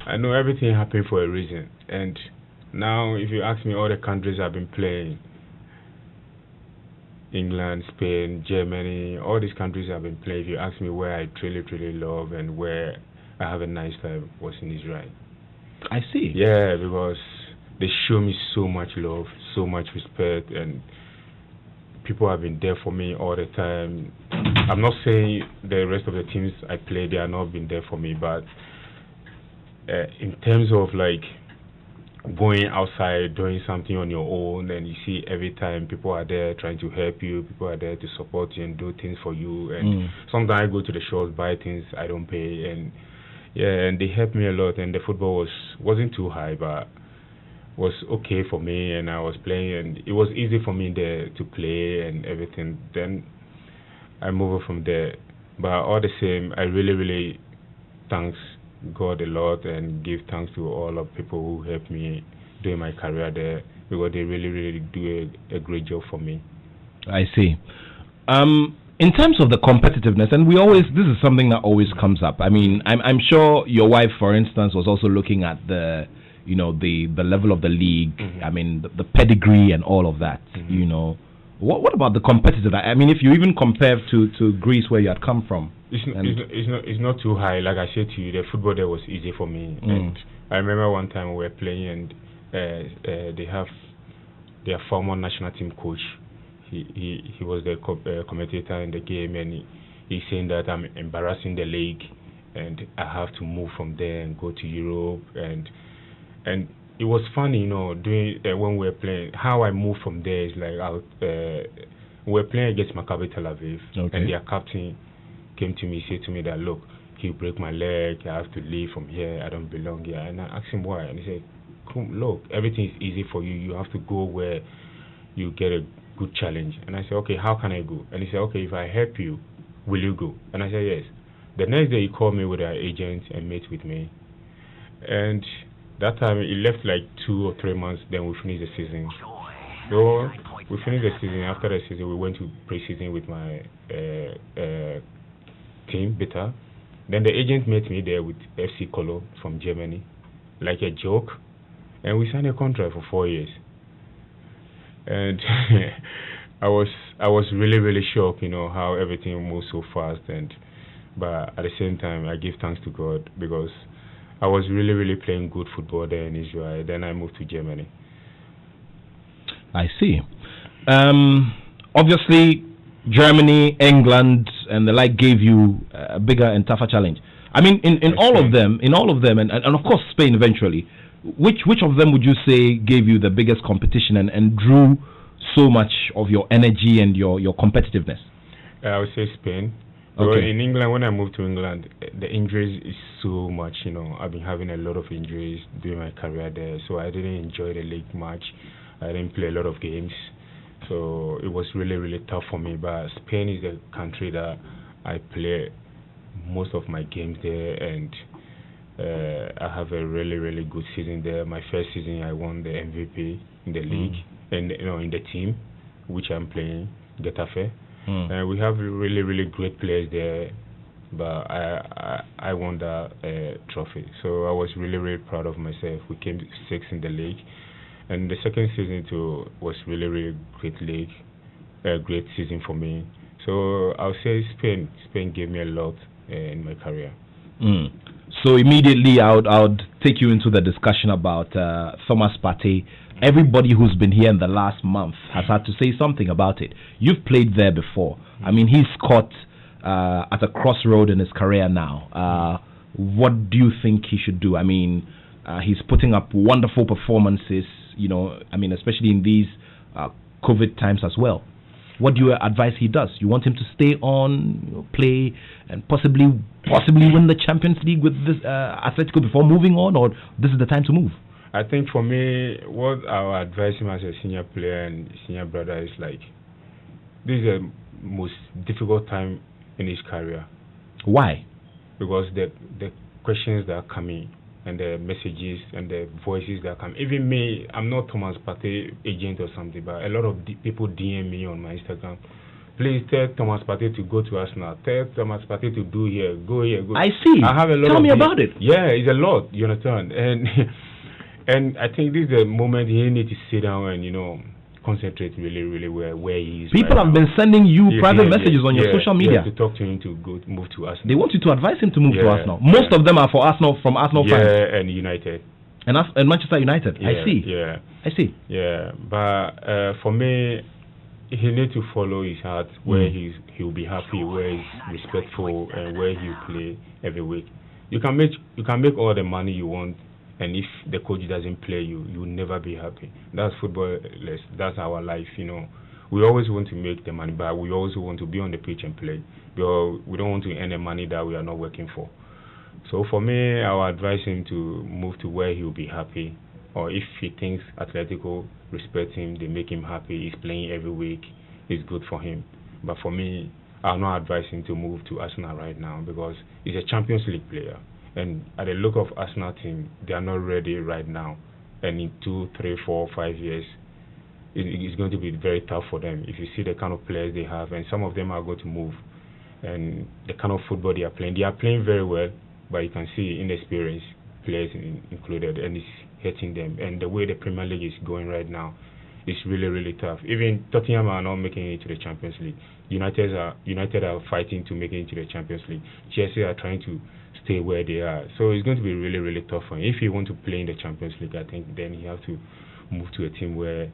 I know everything happened for a reason. And now, if you ask me all the countries I've been playing, England, Spain, Germany, all these countries I've been playing, if you ask me where I truly, truly love and where I have a nice time, was in Israel. I see. Yeah, because they show me so much love, so much respect, and people have been there for me all the time. I'm not saying the rest of the teams I play, they are not been there for me, but in terms of like going outside, doing something on your own, and you see every time people are there trying to help you, people are there to support you and do things for you. And sometimes I go to the shows, buy things I don't pay, and yeah, and they helped me a lot. And the football wasn't too high, but was okay for me, and I was playing, and it was easy for me there to play and everything. Then I moved from there, but all the same, I really, really thanks God a lot, and give thanks to all of people who helped me during my career there, because they really, really do a great job for me. I see. In terms of the competitiveness, and this is something that always comes up. I mean, I'm sure your wife, for instance, was also looking at the level of the league. I mean, the pedigree and all of that. You know, what about the competitive? I mean, if you even compare to Greece, where you had come from, it's not too high. Like I said to you, the football there was easy for me. And I remember one time we were playing, and they have their former national team coach. He was the commentator in the game, and he's saying that I'm embarrassing the league, and I have to move from there and go to Europe, and it was funny, you know, doing when we were playing. How I moved from there is like we were playing against Maccabi Tel Aviv, and their captain came to me, said to me that, look, he'll break my leg, I have to leave from here, I don't belong here. And I asked him why, and he said, come, look, everything is easy for you, you have to go where you get a good challenge. And I said, okay, how can I go? And he said, okay, if I help you, will you go? And I said, yes. The next day he called me with our agent and met with me, and that time he left like 2 or 3 months, then we finished the season. So we finished the season. After the season, we went to pre-season with my team, Beta. Then the agent met me there with FC Colo from Germany, like a joke, and we signed a contract for 4 years. And I was really, really shocked, you know, how everything moved so fast. But at the same time, I give thanks to God, because I was really playing good football there in Israel. Then I moved to Germany. I see. Obviously, Germany, England, and the like gave you a bigger and tougher challenge. I mean, in all of them, and of course Spain eventually. Which of them would you say gave you the biggest competition and drew so much of your energy and your competitiveness? I would say Spain. Okay. Well, in England, when I moved to England, the injuries is so much. I've been having a lot of injuries during my career there, so I didn't enjoy the league much. I didn't play a lot of games, so it was really tough for me. But Spain is the country that I play most of my games there, and I have a really good season there. My first season, I won the MVP in the league and in the team, which I'm playing, Getafe. We have really great players there, but I won that trophy. So I was really proud of myself. We came sixth in the league, and the second season too was really great league, a great season for me. So I'll say Spain gave me a lot in my career. So immediately I would take you into the discussion about Thomas Partey. Everybody who's been here in the last month has had to say something about it. You've played there before. I mean, he's caught at a crossroad in his career now. What do you think he should do? I mean, he's putting up wonderful performances, especially in these COVID times as well. What do you advise he does? You want him to stay on, play, and possibly win the Champions League with this Atletico before moving on, or this is the time to move? I think for me, what I would advise him as a senior player and senior brother is like, this is the most difficult time in his career. Why? Because the questions that are coming, and the messages and the voices that come. Even me, I'm not Thomas Partey agent or something, but a lot of people DM me on my Instagram. Please tell Thomas Partey to go to Arsenal. Tell Thomas Partey to do here, go here, go. I see. I have a lot. Tell me about it. Yeah, it's a lot. You understand? And I think this is the moment he needs to sit down and concentrate really where he is. People have been sending you private messages on your social media to talk to him to move to Arsenal. They want you to advise him to move to Arsenal. Most of them are from Arsenal fans. Yeah, and United. And Manchester United. Yeah, I see. Yeah. I see. Yeah, but for me, he needs to follow his heart, where he'll be happy, where he's respectful, and where he'll play every week. You can make all the money you want, and if the coach doesn't play you, you'll never be happy. That's football. That's our life, We always want to make the money, but we also want to be on the pitch and play. We don't want to earn the money that we are not working for. So for me, I would advise him to move to where he'll be happy. Or if he thinks Atletico respect him, they make him happy, he's playing every week, it's good for him. But for me, I'll not advise him to move to Arsenal right now because he's a Champions League player. And at the look of Arsenal team, they are not ready right now. And in 2, 3, 4, 5 years, it's going to be very tough for them. If you see the kind of players they have, and some of them are going to move, and the kind of football they are playing very well, but you can see inexperienced players included, and it's hurting them. And the way the Premier League is going right now, it's really tough. Even Tottenham are not making it to the Champions League. United are fighting to make it into the Champions League. Chelsea are trying to stay where they are. So it's going to be really tough for him. If he wants to play in the Champions League, I think then he has to move to a team where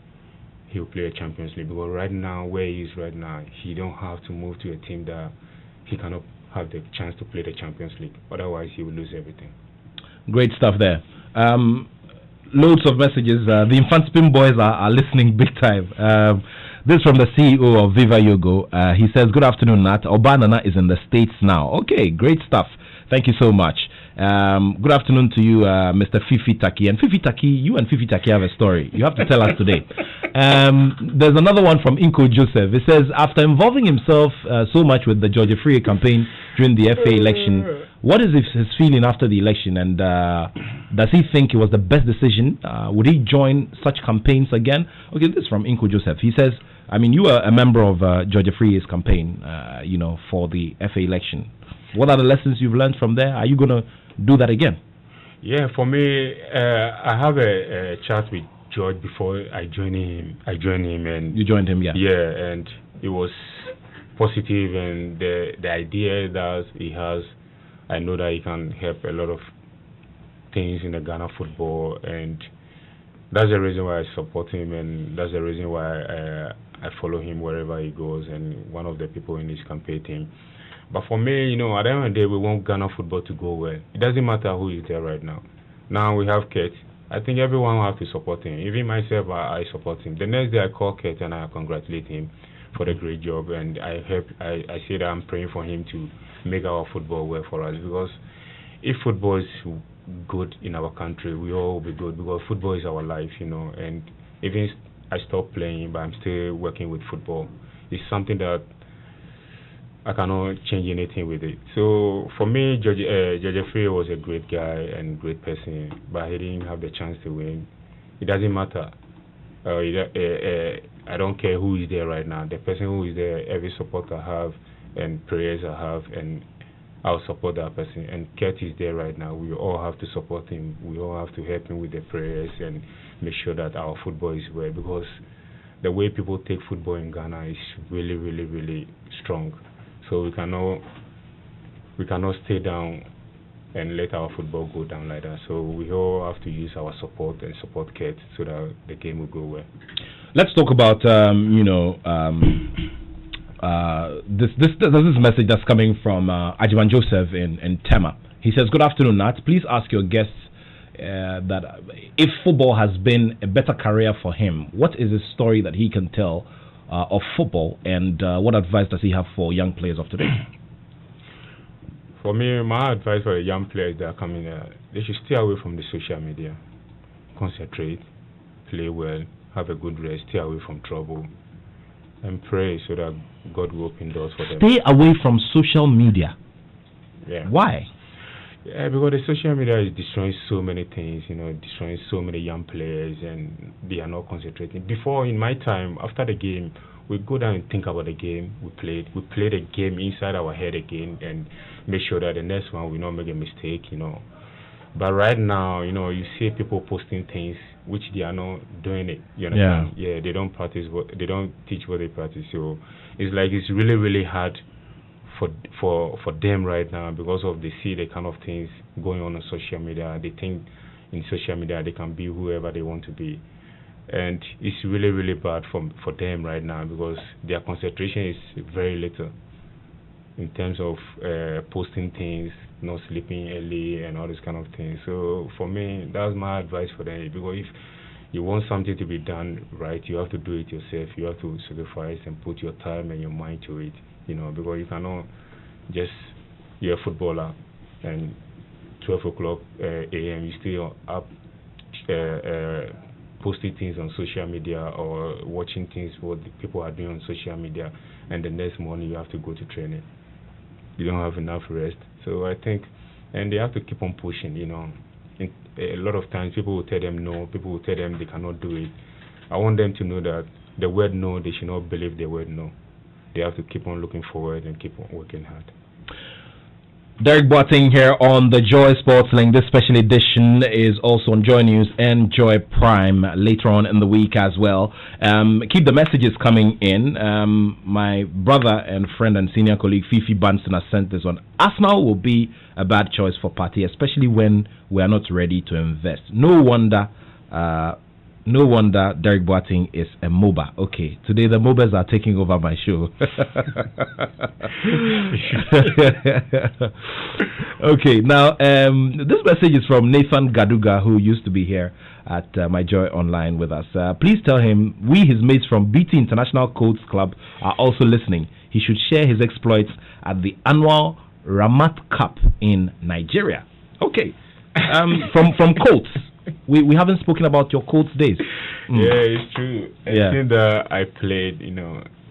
he'll play a Champions League. Because right now, where he is right now, he don't have to move to a team that he cannot have the chance to play the Champions League. Otherwise, he will lose everything. Great stuff there. Loads of messages. The Infant Spin boys are listening big time. This is from the CEO of Viva Yogo. He says, good afternoon, Nat. Obanana is in the States now. Okay, great stuff. Thank you so much. Good afternoon to you, Mr. Fifi Taki. And Fifi Taki, you and Fifi Taki have a story. You have to tell us today. There's another one from Inko Joseph. It says, after involving himself so much with the Georgia Free campaign during the FA election, what is his feeling after the election? And does he think it was the best decision? Would he join such campaigns again? Okay, this is from Inko Joseph. He says, I mean, you are a member of Georgia Free's campaign, for the FA election. What are the lessons you've learned from there? Are you going to do that again? Yeah, for me, I have a chat with George before I joined him. And you joined him, yeah. Yeah, and it was positive, and the idea that he has, I know that he can help a lot of things in the Ghana football, and that's the reason why I support him, and that's the reason why I follow him wherever he goes, and one of the people in his campaign team. But for me, at the end of the day, we want Ghana football to go well. It doesn't matter who is there right now. Now we have Kurt. I think everyone will have to support him. Even myself, I support him. The next day, I call Kurt and I congratulate him for the great job, and I say that I'm praying for him to make our football well for us, because if football is good in our country, we all will be good, because football is our life, and even I stopped playing, but I'm still working with football. It's something that I cannot change anything with it. So for me, George Frey was a great guy and great person, but he didn't have the chance to win. It doesn't matter. I don't care who is there right now. The person who is there, every support I have and prayers I have, and I'll support that person. And Kurt is there right now. We all have to support him. We all have to help him with the prayers and make sure that our football is well, because the way people take football in Ghana is really, really, really strong. So we cannot stay down and let our football go down like that. So we all have to use our support and support Kurt so that the game will go well. Let's talk about this message that's coming from Ajiman Joseph in Tema. He says, "Good afternoon, Nat. Please ask your guests that if football has been a better career for him, what is the story that he can tell of football, and what advice does he have for young players of today?" For me, my advice for the young players that are coming, they should stay away from the social media, concentrate, play well, have a good rest, stay away from trouble, and pray so that God will open doors for them. Stay away from social media. Yeah. Why? Yeah, because the social media is destroying so many things, destroying so many young players, and they are not concentrating. Before, in my time, after the game, we go down and think about the game we played. We play the game inside our head again and make sure that the next one we not make a mistake, But right now, you see people posting things which they are not doing it. You understand? Yeah, they don't teach what they practice. So it's like it's really, really hard for them right now, because of they see the kind of things going on social media. They think in social media they can be whoever they want to be, and it's really, really bad for them right now, because their concentration is very little in terms of posting things, not sleeping early and all this kind of things. So for me, that's my advice for them, because if you want something to be done right, you have to do it yourself. You have to sacrifice and put your time and your mind to it, because you cannot just, you're a footballer and 12 o'clock a.m. you still up posting things on social media or watching things what the people are doing on social media, and the next morning you have to go to training. You don't have enough rest. So I think, and they have to keep on pushing, A lot of times people will tell them no, people will tell them they cannot do it. I want them to know that the word no, they should not believe the word no. They have to keep on looking forward and keep on working hard. Derek Boateng here on the Joy Sports Link. This special edition is also on Joy News and Joy Prime later on in the week as well. Keep the messages coming in. My brother and friend and senior colleague Fifi Banston has sent this one. Arsenal will be a bad choice for Partey, especially when we are not ready to invest. No wonder Derek Boateng is a MOBA. Okay, today the MOBAs are taking over my show. Okay, now this message is from Nathan Gaduga, who used to be here at My Joy Online with us. Please tell him we, his mates from BT International Codes Club, are also listening. He should share his exploits at the annual Ramat Cup in Nigeria. Okay, from Codes. We haven't spoken about your Colts days. Yeah, it's true. I think that I played,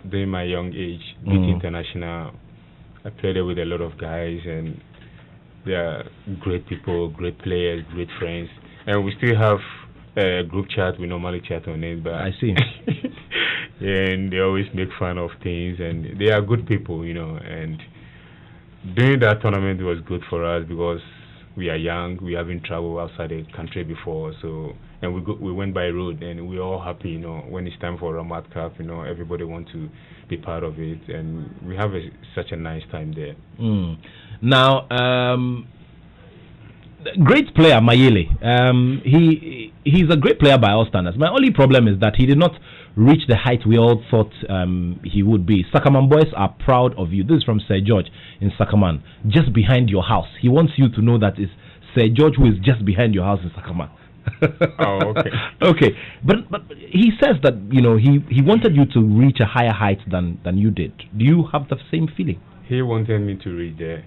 during my young age, BT International. I played it with a lot of guys, and they are great people, great players, great friends. And we still have a group chat. We normally chat on it, but I see. And they always make fun of things, and they are good people, And doing that tournament was good for us because we are young, we haven't traveled outside the country before, so, and we went by road, and we're all happy, when it's time for Ramat Cup, everybody wants to be part of it, and we have such a nice time there. Now, Great player, Mayele. He's a great player by all standards. My only problem is that he did not reach the height we all thought he would be. Sakaman boys are proud of you. This is from Sir George in Sakaman, just behind your house. He wants you to know that it's Sir George who is just behind your house in Sakaman. Oh, okay. Okay, but he says that he wanted you to reach a higher height than you did. Do you have the same feeling? He wanted me to reach there.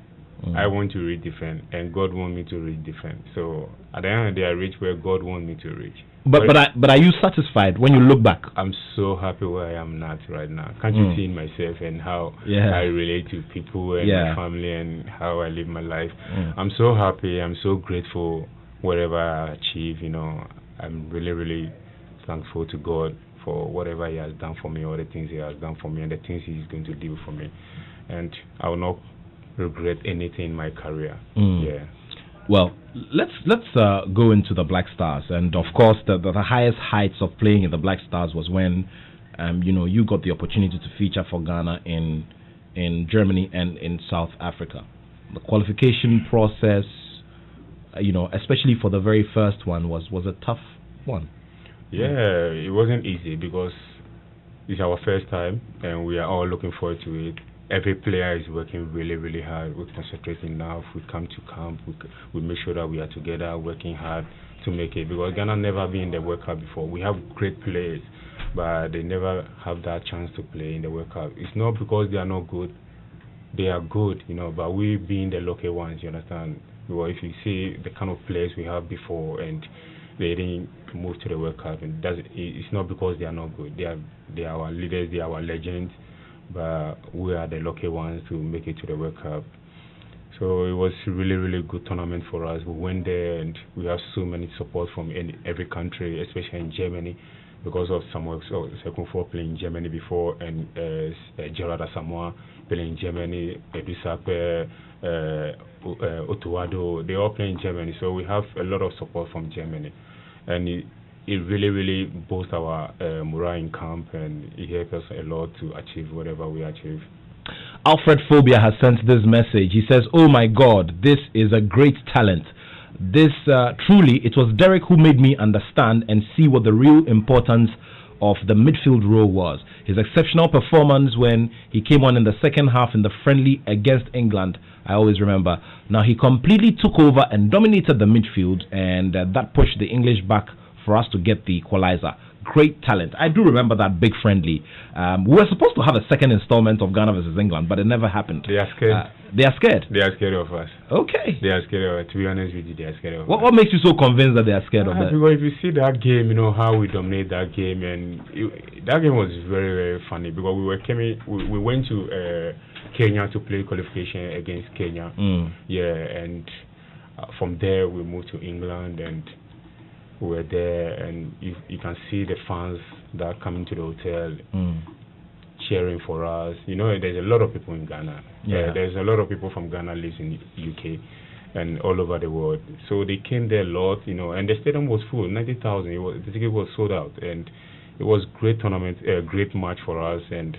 I want to reach different, and God want me to reach different. So at the end of the day, I reach where God want me to reach. But are you satisfied when you look back? I'm so happy where I am not right now. Can't you see in myself and how I relate to people and my family and how I live my life? I'm so happy. I'm so grateful whatever I achieve. I'm really, really thankful to God for whatever He has done for me, all the things He has done for me, and the things He's going to do for me. And I will not regret anything in my career. Yeah. Well, let's go into the Black Stars, and of course the highest heights of playing in the Black Stars was when you got the opportunity to feature for Ghana in Germany and in South Africa. The qualification process, especially for the very first one, was a tough one. Yeah, it wasn't easy because it's our first time and we are all looking forward to it. Every player is working really, really hard. We're concentrating now. If we come to camp, we make sure that we are together, working hard to make it. Because Ghana never been in the World Cup before. We have great players, but they never have that chance to play in the World Cup. It's not because they are not good. They are good, but we being the local ones, you understand? Because if you see the kind of players we have before and they didn't move to the World Cup, and it's not because they are not good. They are our leaders, they are our legends. But we are the lucky ones to make it to the World Cup. So it was really, really good tournament for us. We went there and we have so many support from every country, especially in Germany, because of Samuel Sekunfo playing in Germany before, and Gerard Asamoah playing in Germany, Edusape, Otuado, they all play in Germany. So we have a lot of support from Germany. And it really, really boosts our morale in camp, and it helps us a lot to achieve whatever we achieve. Alfred Phobia has sent this message. He says, "Oh my God, this is a great talent. This truly, it was Derek who made me understand and see what the real importance of the midfield role was. His exceptional performance when he came on in the second half in the friendly against England, I always remember. Now he completely took over and dominated the midfield, and that pushed the English back for us to get the equalizer. Great talent." I do remember that big friendly. We were supposed to have a second installment of Ghana versus England, but it never happened. They are scared. They are scared? They are scared of us. Okay. They are scared of us. To be honest with you, they are scared of us. What makes you so convinced that they are scared of that? Because if you see that game, how we dominate that game, and that game was very, very funny because we went to Kenya to play qualification against Kenya. Yeah, and from there we moved to England, and we were there, and you can see the fans that are coming to the hotel cheering for us. There's a lot of people in Ghana. There's a lot of people from Ghana lives in UK and all over the world. So they came there a lot, and the stadium was full, 90,000. The ticket was sold out, and it was great tournament, a great match for us. And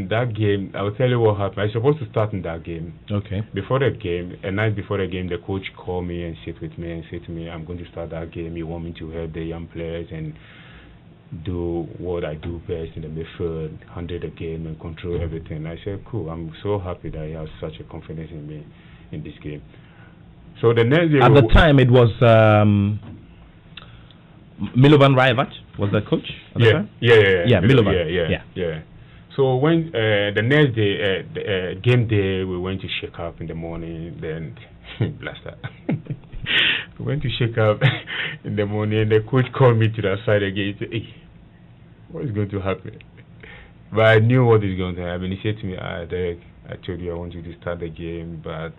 that game, I'll tell you what happened. I was supposed to start in that game. Okay. Before the game, a night before the game, the coach called me and sit with me and said to me, "I'm going to start that game. You want me to help the young players and do what I do best in the midfield, handle the game and control everything." I said, "Cool. I'm so happy that he has such a confidence in me in this game." So the next day, at the time, it was Milovan Rajevac was the coach. At the time? Yeah, Milovan. Yeah. So when the next day, game day, we went to shake up in the morning. Then, blast that. We went to shake up in the morning, and the coach called me to the side again. He said, "Hey, what is going to happen?" But I knew what is going to happen. He said to me, "Derek, I told you I want you to start the game, but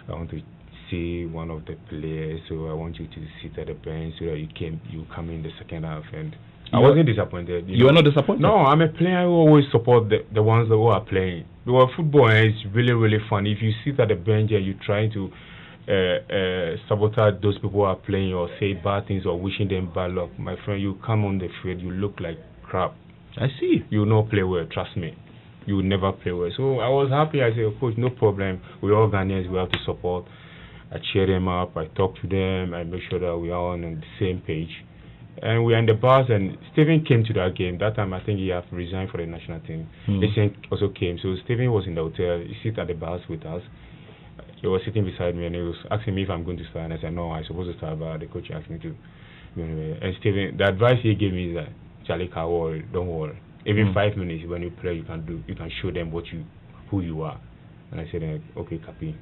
I want to see one of the players, so I want you to sit at the bench so that you come in the second half." And I wasn't disappointed. You were not disappointed? No, I'm a player who always support the ones who are playing. Because football is really, really fun. If you sit at the bench and you're trying to sabotage those people who are playing or say bad things or wishing them bad luck, my friend, you come on the field, you look like crap. I see. You will not play well, trust me. You will never play well. So I was happy. I said, "Coach, no problem. We're all Ghanaians. We have to support I cheer them up, I talk to them, I make sure that we are on the same page. And we are in the bus, and Stephen came to that game. That time, I think he had resigned for the national team. Essien also came. So Stephen was in the hotel. He sit at the bus with us. He was sitting beside me, and he was asking me if I'm going to start. And I said, no, I'm supposed to start, but the coach asked me to. And Stephen, the advice he gave me is that, Charlie, don't worry. Even 5 minutes when you play, you can show them who you are. And I said, okay, Capi.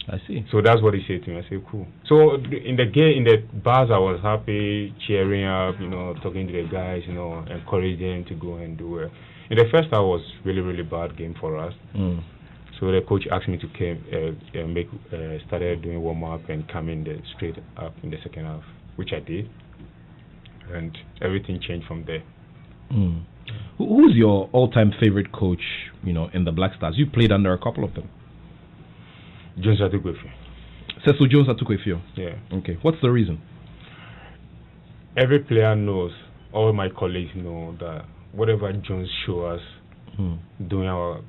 I see. So that's what he said to me. I said, cool. So in the bars, I was happy, cheering up, talking to the guys, encouraging them to go and do well. In the first half was really, really bad game for us. So the coach asked me to started doing warm up and come in straight up in the second half, which I did, and everything changed from there. Who's your all-time favorite coach? In the Black Stars, you played under a couple of them. Jones Atukwefio. Cecil Jones Atukwefio. Yeah. Okay. What's the reason? Every player knows, all my colleagues know that whatever Jones shows us during our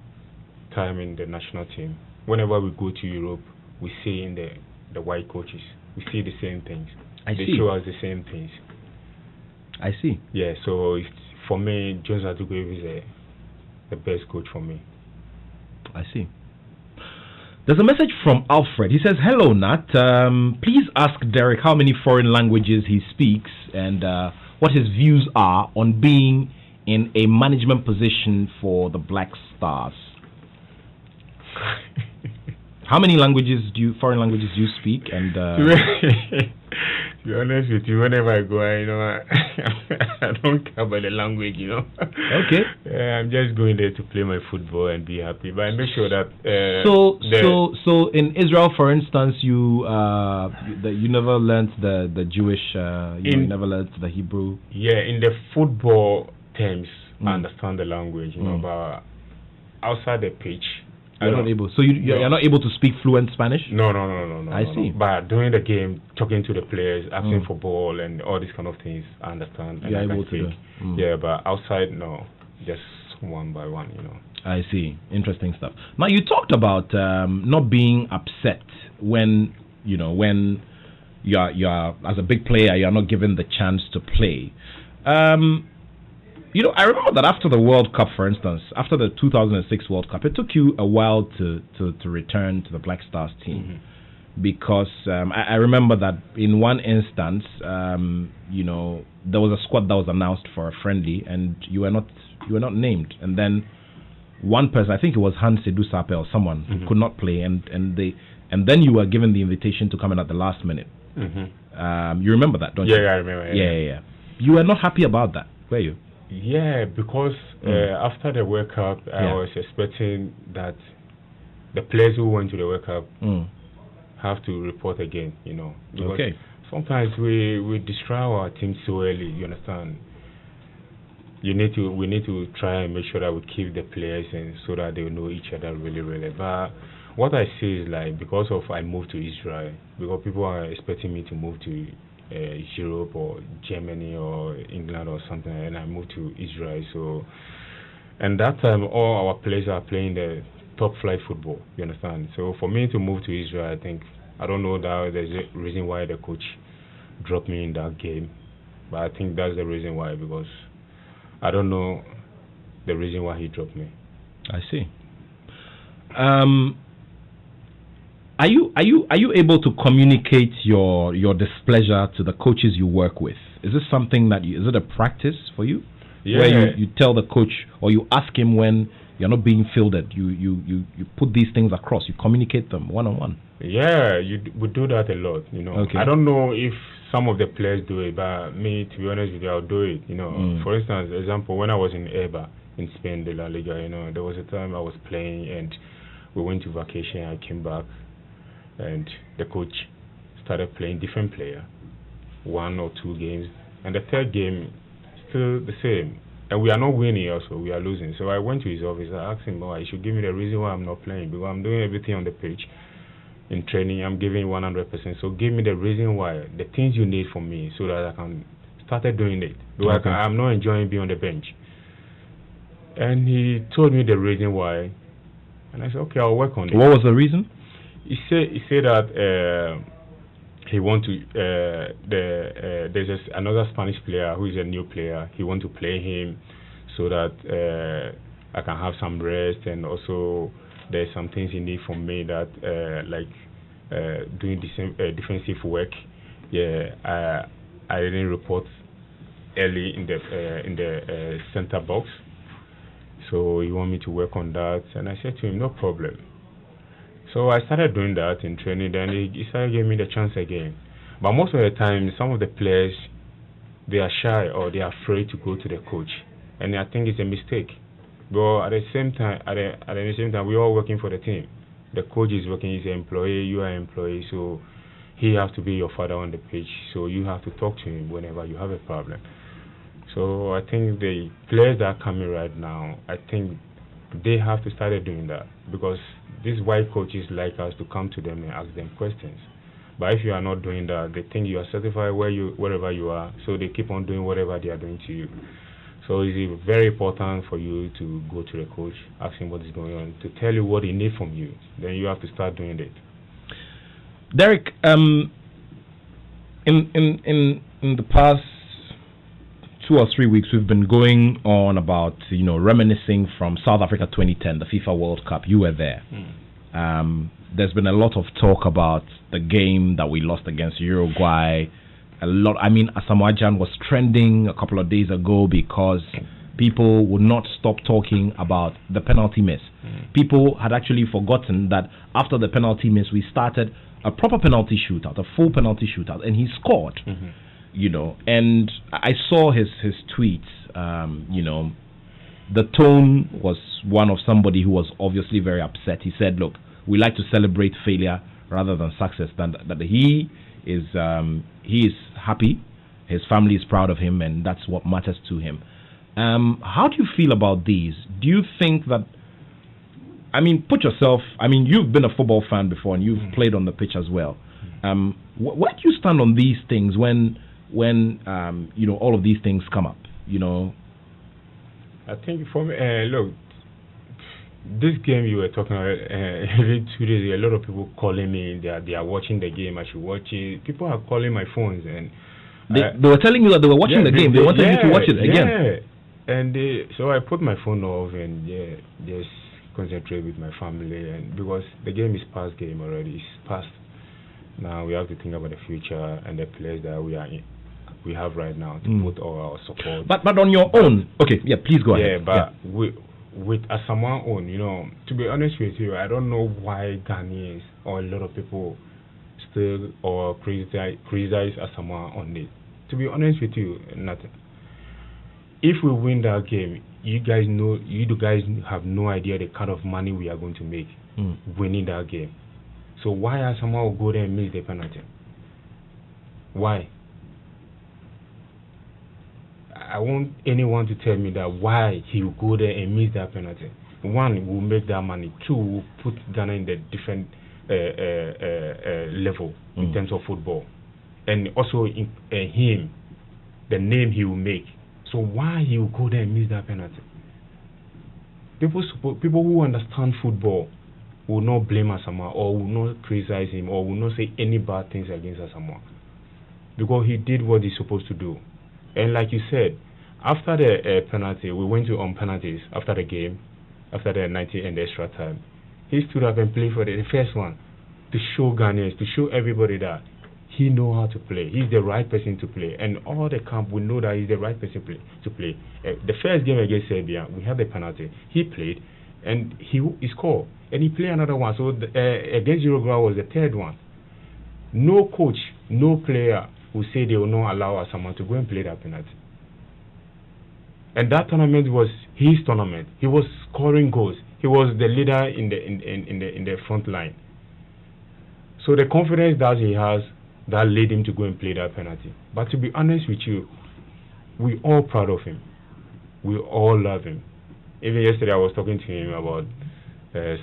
time in the national team, whenever we go to Europe, we see in the white coaches, we see the same things. They show us the same things. I see. Yeah. So for me, Jones Atukwefio is the best coach for me. I see. There's a message from Alfred. He says, hello, Nat. Please ask Derek how many foreign languages he speaks and what his views are on being in a management position for the Black Stars. How many foreign languages do you speak? And to be honest with you, whenever I go, I don't care about the language, Okay. I'm just going there to play my football and be happy. But I make sure that. So in Israel, for instance, you never learnt the Jewish. You never learnt the Hebrew. Yeah, in the football terms, I understand the language, but outside the pitch. You're not able. So you're not able to speak fluent Spanish? No. I see. But during the game, talking to the players, asking for ball and all these kind of things, I understand. You're able to do. Yeah, but outside, no. Just one by one, I see. Interesting stuff. Now, you talked about not being upset when you're as a big player, you're not given the chance to play. I remember that after the World Cup, for instance, after the 2006 World Cup, it took you a while to return to the Black Stars team, because I remember that in one instance, there was a squad that was announced for a friendly, and you were not named, and then one person, I think it was Hans Sedu Sape or someone, who could not play, and then you were given the invitation to come in at the last minute. You remember that, don't you? Yeah, I remember. Yeah. You were not happy about that, were you? Yeah, because after the World Cup, I was expecting that the players who went to the World Cup have to report again, because sometimes we destroy our team so early, you understand? We need to try and make sure that we keep the players and so that they know each other really, really. But what I see is because I moved to Israel, because people are expecting me to move to Europe or Germany or England or something, and I moved to Israel. So, and that time all our players are playing the top flight football. You understand? So for me to move to Israel, I don't know that there's a reason why the coach dropped me in that game, but I think that's the reason why, because I don't know the reason why he dropped me. I see. Are you able to communicate your displeasure to the coaches you work with? Is this something is it a practice for you? Yeah. Where you tell the coach, or you ask him when you're not being fielded, you put these things across, you communicate them one-on-one. Yeah, we do that a lot, Okay. I don't know if some of the players do it, but me, to be honest with you, I'll do it, For instance, example, when I was in Eibar in Spain, the La Liga, there was a time I was playing and we went to vacation, I came back, and the coach started playing different player, 1 or 2 games, and the third game still the same, and we are not winning also, we are losing. So I went to his office, I asked him, he should give me the reason why I'm not playing, because I'm doing everything on the pitch. In training, I'm giving 100%, so give me the reason why, the things you need from me, so that I can start doing it, because I'm not enjoying being on the bench. And he told me the reason why, and I said, okay, I'll work on it. What was the reason? He said that he want to there's another Spanish player who is a new player. He want to play him so that I can have some rest, and also there's some things he need from me that doing defensive work. Yeah, I didn't report early in the center box, so he want me to work on that, and I said to him, no problem. So I started doing that in training, then he started giving me the chance again. But most of the time, some of the players, they are shy or they are afraid to go to the coach, and I think it's a mistake. But at the same time, we're all working for the team. The coach is working; he's an employee. You are an employee, so he has to be your father on the pitch. So you have to talk to him whenever you have a problem. So I think the players that are coming right now, I think they have to start doing that, because these white coaches like us to come to them and ask them questions. But if you are not doing that, they think you are certified wherever you are, so they keep on doing whatever they are doing to you. So it's very important for you to go to the coach, ask him what is going on, to tell you what he needs from you. Then you have to start doing it. Derek, in the past 2 or 3 weeks, we've been going on about, reminiscing from South Africa 2010, the FIFA World Cup. You were there. There's been a lot of talk about the game that we lost against Uruguay. Asamoah Gyan was trending a couple of days ago because people would not stop talking about the penalty miss. People had actually forgotten that after the penalty miss, we started a proper penalty shootout, a full penalty shootout, and he scored. And I saw his tweets. The tone was one of somebody who was obviously very upset. He said, look, we like to celebrate failure rather than success. That he is happy, his family is proud of him, and that's what matters to him. How do you feel about these? Do you think that, put yourself, you've been a football fan before and you've played on the pitch as well. Where do you stand on these things when all of these things come up? I think for me, look, this game you were talking about, every 2 days, a lot of people calling me. They are watching the game. I should watch it. People are calling my phones, and they were telling you that they were watching the game. They wanted you to watch it again. And so I put my phone off and just concentrate with my family. And because the game is past game already, it's past. Now we have to think about the future and the players that we have right now to put all our support. But on your own, okay, please go ahead. Yeah, but with Asamoah own, to be honest with you, I don't know why Ghanaians or a lot of people still or criticize Asamoah on it. To be honest with you, nothing. If we win that game, you guys have no idea the kind of money we are going to make winning that game. So why Asamoah will go there and miss the penalty? Why? I want anyone to tell me that why he will go there and miss that penalty. One, will make that money. Two, will put Ghana in the different level in terms of football, and also in him, the name he will make. So why he will go there and miss that penalty? People who understand football will not blame Asamoah or will not criticize him or will not say any bad things against Asamoah, because he did what he's supposed to do. And like you said, after the penalty, we went on penalties after the game, after the 90 and the extra time. He stood up and played for the first one to show Ghanaians, to show everybody that he knows how to play. He's the right person to play. And all the camp will know that he's the right person to play. The first game against Serbia, we had the penalty. He played, and he scored. And he played another one. So against Uruguay was the third one. No coach, no player will say they will not allow someone to go and play that penalty. And that tournament was his tournament. He was scoring goals. He was the leader in the front line. So the confidence that he has, that led him to go and play that penalty. But to be honest with you, we all proud of him. We all love him. Even yesterday I was talking to him about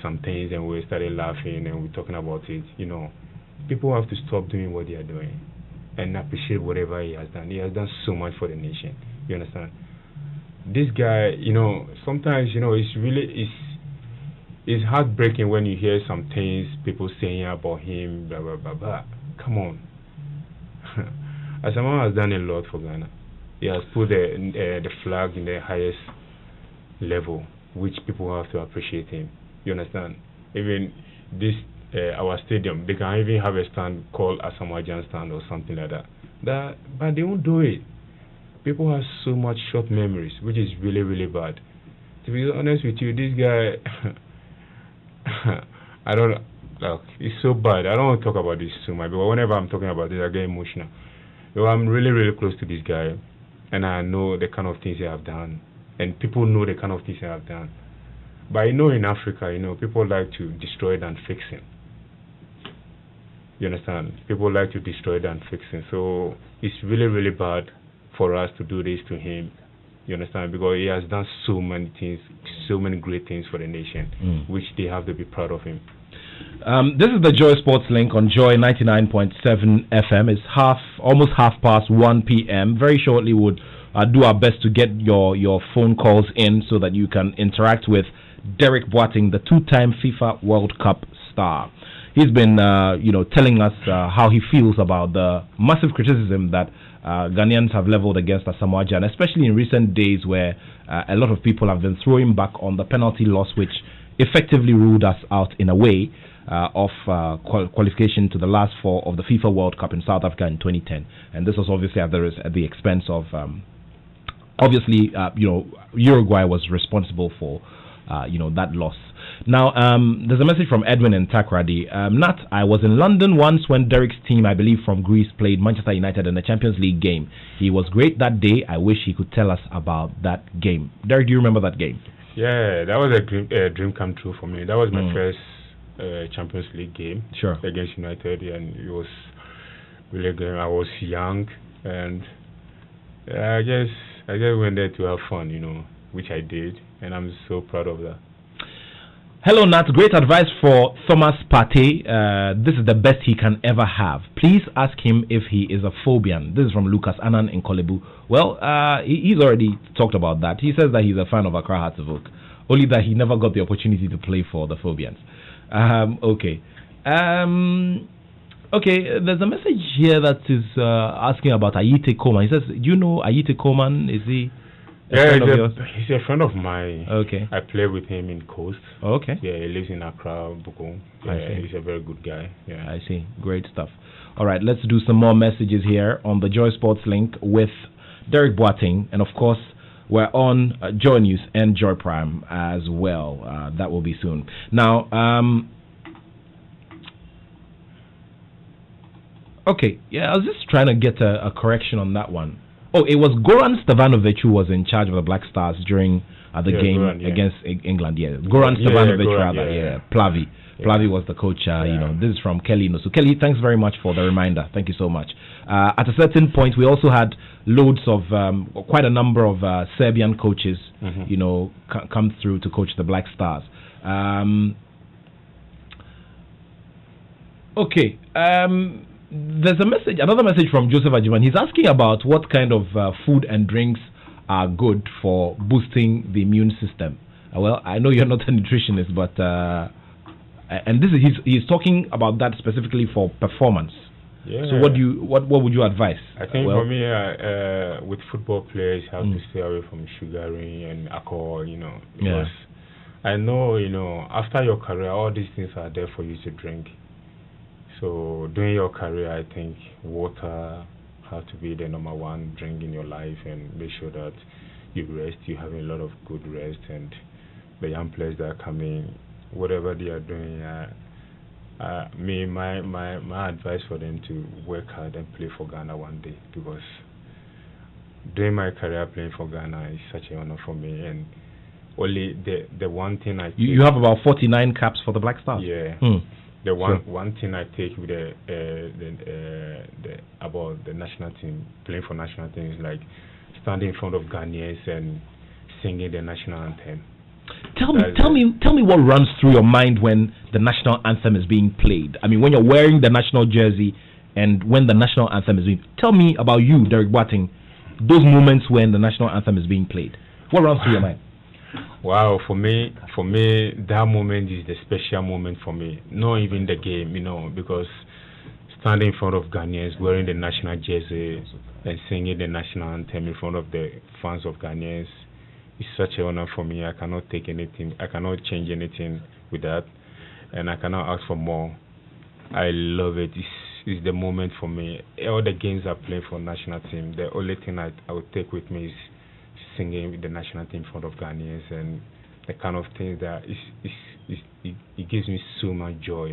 some things, and we started laughing and we're talking about it. People have to stop doing what they are doing and appreciate whatever he has done. He has done so much for the nation. You understand? This guy, sometimes, it's heartbreaking when you hear some things people saying about him, blah blah blah blah. Come on. Asamoah has done a lot for Ghana. He has put the flag in the highest level, which people have to appreciate him. You understand? Even this our stadium, they can even have a stand called Asamoah Gyan stand or something like that. But they won't do it. People have so much short memories, which is really, really bad. To be honest with you, this guy, I don't like. It's so bad. I don't want to talk about this too much, but whenever I'm talking about this, I get emotional. So I'm really, really close to this guy, and I know the kind of things he have done, and people know the kind of things he have done. But I know in Africa, people like to destroy it and fix it. You understand? People like to destroy it and fix it. So it's really, really bad for us to do this to him. You understand? Because he has done so many things, so many great things for the nation, which they have to be proud of him. This is the Joy Sports Link on Joy 99.7 FM. It's almost 1 p.m. Very shortly, we'll do our best to get your phone calls in so that you can interact with Derek Boating, the two-time FIFA World Cup star. He's been, telling us how he feels about the massive criticism that Ghanaians have leveled against Asamoah Gyan, especially in recent days where a lot of people have been throwing back on the penalty loss, which effectively ruled us out in a way of qualification to the last four of the FIFA World Cup in South Africa in 2010. And this was obviously at the expense of, Uruguay was responsible for, that loss. Now, there's a message from Edwin in Takrady. Nat, I was in London once when Derek's team, I believe from Greece, played Manchester United in the Champions League game. He was great that day. I wish he could tell us about that game. Derek, do you remember that game? Yeah, that was a dream come true for me. That was my first Champions League game against United, and it was really good. I was young, and I guess went there to have fun, which I did, and I'm so proud of that. Hello, Nat. Great advice for Thomas Partey. This is the best he can ever have. Please ask him if he is a Phobian. This is from Lucas Annan in Kolebu. Well, he's already talked about that. He says that he's a fan of Accra Hearts of Oak, only that he never got the opportunity to play for the Phobians. Okay. There's a message here that is asking about Ayite Koman. He says, do you know Ayite Koman? Is he... he's a friend of mine. Okay. I play with him in Coast. Okay. Yeah, he lives in Accra, Bukom. Yeah, he's a very good guy. Yeah. I see. Great stuff. All right, let's do some more messages here on the Joy Sports Link with Derek Boating. And of course, we're on Joy News and Joy Prime as well. That will be soon. Now, okay. Yeah, I was just trying to get a correction on that one. Oh, it was Goran Stevanovic who was in charge of the Black Stars during the game against England. Yeah, Goran Stevanovic, Plavi. Plavi was the coach. This is from Kelly. So Kelly, thanks very much for the reminder. Thank you so much. At a certain point, we also had loads of quite a number of Serbian coaches, come through to coach the Black Stars. Okay. There's another message from Joseph Ajiman. He's asking about what kind of food and drinks are good for boosting the immune system. Well, I know you're not a nutritionist, but and this is he's talking about that specifically for performance. Yeah. So what would you advise? I think for me, with football players, have to stay away from sugaring and alcohol. Because I know, after your career, all these things are there for you to drink. So during your career, I think water has to be the number one drink in your life, and make sure that you rest. You have a lot of good rest, and the young players that are coming, whatever they are doing, my advice for them to work hard and play for Ghana one day, because during my career playing for Ghana is such an honor for me, and only the one thing I you have about 49 caps for the Black Stars. Yeah. The one thing I take with about the national team, playing for national team, is like standing in front of Ghanaians and singing the national anthem. Tell me what runs through your mind when the national anthem is being played. I mean, when you're wearing the national jersey and when the national anthem is being. Tell me about you, Derek Boating. Those moments when the national anthem is being played. What runs through your mind? Wow, for me, that moment is the special moment for me. Not even the game, because standing in front of Ghanaians wearing the national jersey and singing the national anthem in front of the fans of Ghanaians is such an honor for me. I cannot take anything, I cannot change anything with that, and I cannot ask for more. I love it. It's the moment for me. All the games I play for national team, the only thing I would take with me is singing with the national team in front of Ghanaians, and the kind of things that it gives me so much joy,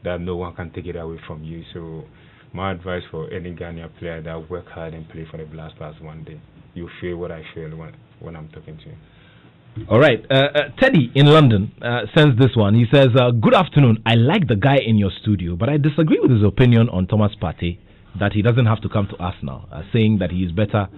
that no one can take it away from you. So my advice for any Ghanaian player that work hard and play for the Black Stars one day, you feel what I feel when I'm talking to you. All right. Teddy in London sends this one. He says, good afternoon. I like the guy in your studio, but I disagree with his opinion on Thomas Partey, that he doesn't have to come to Arsenal, saying that he is better.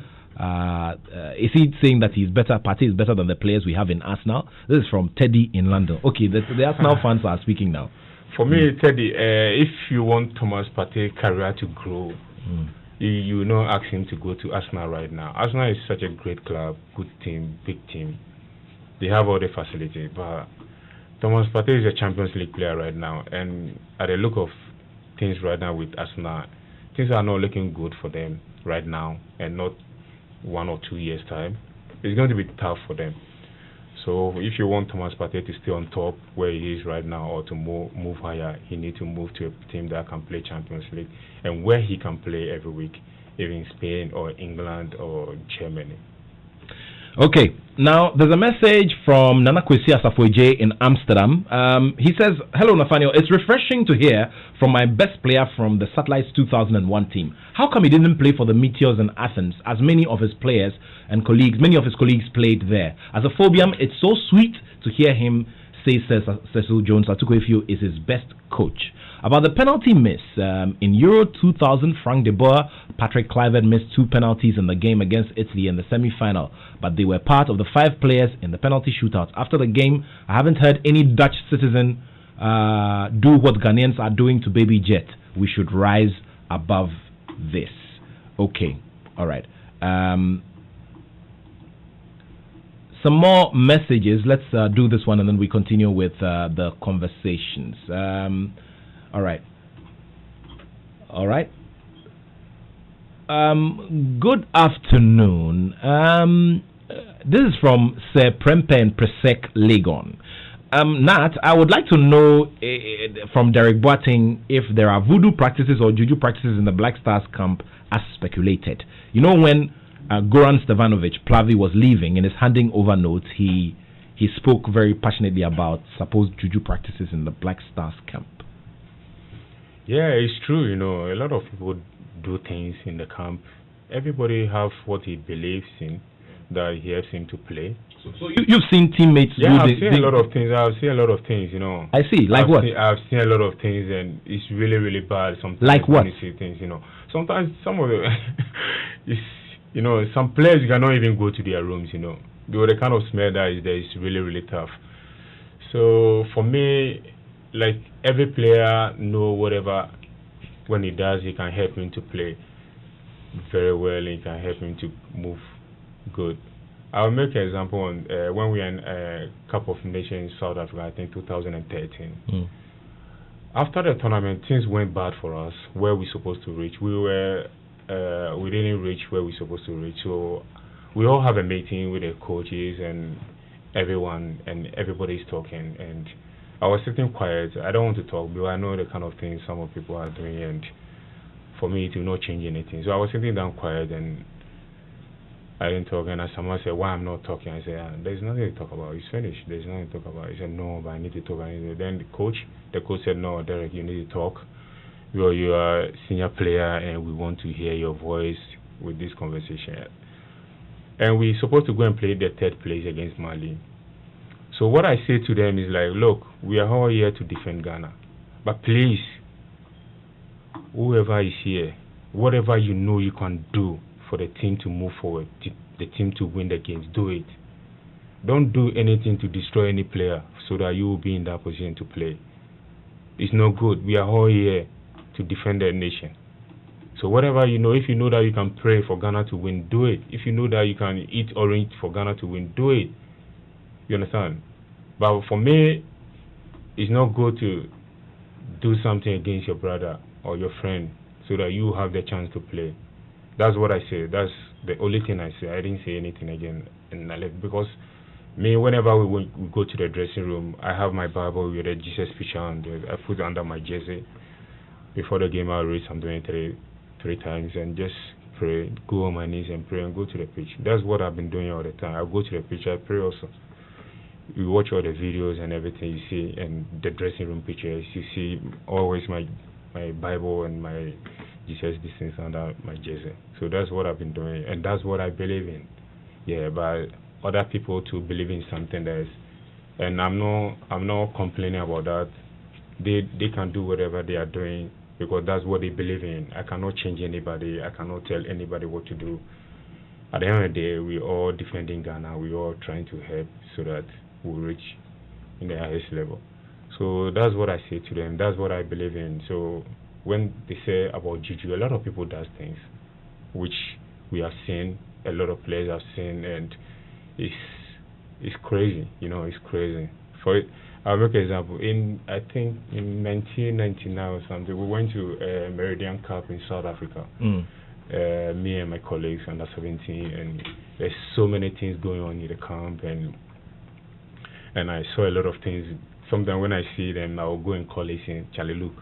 Is he saying that he's better? Partey is better than the players we have in Arsenal? This is from Teddy in London. Okay, the Arsenal fans are speaking now. For me, Teddy, if you want Thomas Partey's career to grow, you not ask him to go to Arsenal right now. Arsenal is such a great club, good team, big team. They have all the facilities, but Thomas Partey is a Champions League player right now, and at the look of things right now with Arsenal, things are not looking good for them right now, and not 1 or 2 years time. It's going to be tough for them. So if you want Thomas Partey to stay on top where he is right now, or to move higher, he needs to move to a team that can play Champions League, and where he can play every week, either in Spain or England or Germany. Okay, now there's a message from Nana Kwesi Asafoye in Amsterdam. He says, hello Nathaniel, it's refreshing to hear from my best player from the Satellites 2001 team. How come he didn't play for the Meteors in Athens, as many of his colleagues played there? As a Phobium, it's so sweet to hear him say Cecil Jones Atukwefio is his best coach. About the penalty miss, in Euro 2000, Frank de Boer, Patrick Kluivert missed 2 penalties in the game against Italy in the semi-final, but they were part of the 5 players in the penalty shootout. After the game, I haven't heard any Dutch citizen do what Ghanaians are doing to Baby Jet. We should rise above this. Okay, all right. Some more messages. Let's do this one and then we continue with the conversations. All right. Good afternoon. This is from Sir Prempe and Presec Legon. Nat, I would like to know from Derek Boateng if there are voodoo practices or juju practices in the Black Stars camp as speculated. You know, when Goran Stevanovic, Plavi, was leaving, in his handing over notes, he spoke very passionately about supposed juju practices in the Black Stars camp. Yeah, it's true. A lot of people do things in the camp. Everybody have what he believes in that he helps him to play. So you've seen teammates do I've seen a lot of things. I see. Like what? I've seen a lot of things, and it's really, really bad sometimes. Like what? When you see things, Sometimes some of the, some players cannot even go to their rooms, The kind of smell that is there is really, really tough. So for me, like, every player know whatever, when he does, he can help him to play very well, he can help him to move good. I'll make an example on when we were in Cup of Nations in South Africa, I think 2013. After the tournament, things went bad for us, where we supposed to reach. We didn't reach where we supposed to reach. So we all have a meeting with the coaches and everyone, and everybody's talking, and I was sitting quiet. I don't want to talk because I know the kind of things some of people are doing, and for me it will not change anything. So I was sitting down quiet and I didn't talk, and as someone said, why I'm not talking? I said, there's nothing to talk about, it's finished, there's nothing to talk about. He said, no, but I need to talk. Then the coach said, no, Derek, you need to talk. You are a senior player and we want to hear your voice with this conversation. And we're supposed to go and play the 3rd place against Mali. So what I say to them is like, look, we are all here to defend Ghana, but please, whoever is here, whatever you know you can do for the team to move forward, the team to win the games, do it. Don't do anything to destroy any player so that you will be in that position to play. It's not good. We are all here to defend the nation. So whatever you know, if you know that you can pray for Ghana to win, do it. If you know that you can eat orange for Ghana to win, do it. You understand? But for me, it's not good to do something against your brother or your friend so that you have the chance to play. That's what I say. That's the only thing I say. I didn't say anything again, and I left because me, whenever we go to the dressing room, I have my Bible with a Jesus picture on there. I put it under my jersey. Before the game, I'll read something three times and just pray, go on my knees and pray and go to the pitch. That's what I've been doing all the time. I go to the pitch, I pray also. You watch all the videos and everything you see, and the dressing room pictures, you see always my Bible and my Jesus distance under my jersey. So that's what I've been doing, and that's what I believe in. Yeah, but other people to believe in something else, and I'm not complaining about that. They can do whatever they are doing because that's what they believe in. I cannot change anybody. I cannot tell anybody what to do. At the end of the day, we're all defending Ghana. We're all trying to help so that we'll reach in the highest level. So that's what I say to them. That's what I believe in. So when they say about Juju, a lot of people does things which we have seen, a lot of players have seen, and it's crazy. You know, it's crazy. For it, I'll make an example. I think in 1999 or something, we went to Meridian Cup in South Africa. Me and my colleagues under 17, and there's so many things going on in the camp, and I saw a lot of things. Sometimes when I see them, I will go and call it saying, Charlie, look.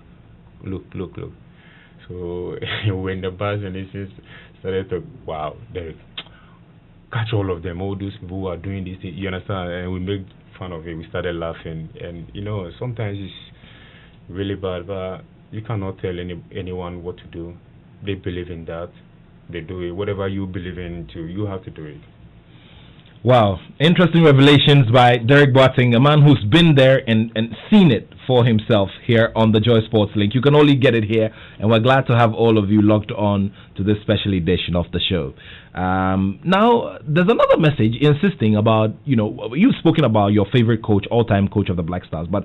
So when the bus and it just started to, wow, Derek, catch all of them, all those people who are doing this thing, you understand? And we made fun of it. We started laughing, and you know, sometimes it's really bad, but you cannot tell anyone what to do. They believe in that, they do it. Whatever you believe in, you have to do it. Wow, interesting revelations by Derek Boateng, a man who's been there and seen it for himself here on the Joy Sports Link. You can only get it here, and we're glad to have all of you logged on to this special edition of the show. Now, there's another message insisting about, you know, you've spoken about your favorite coach, all-time coach of the Black Stars, but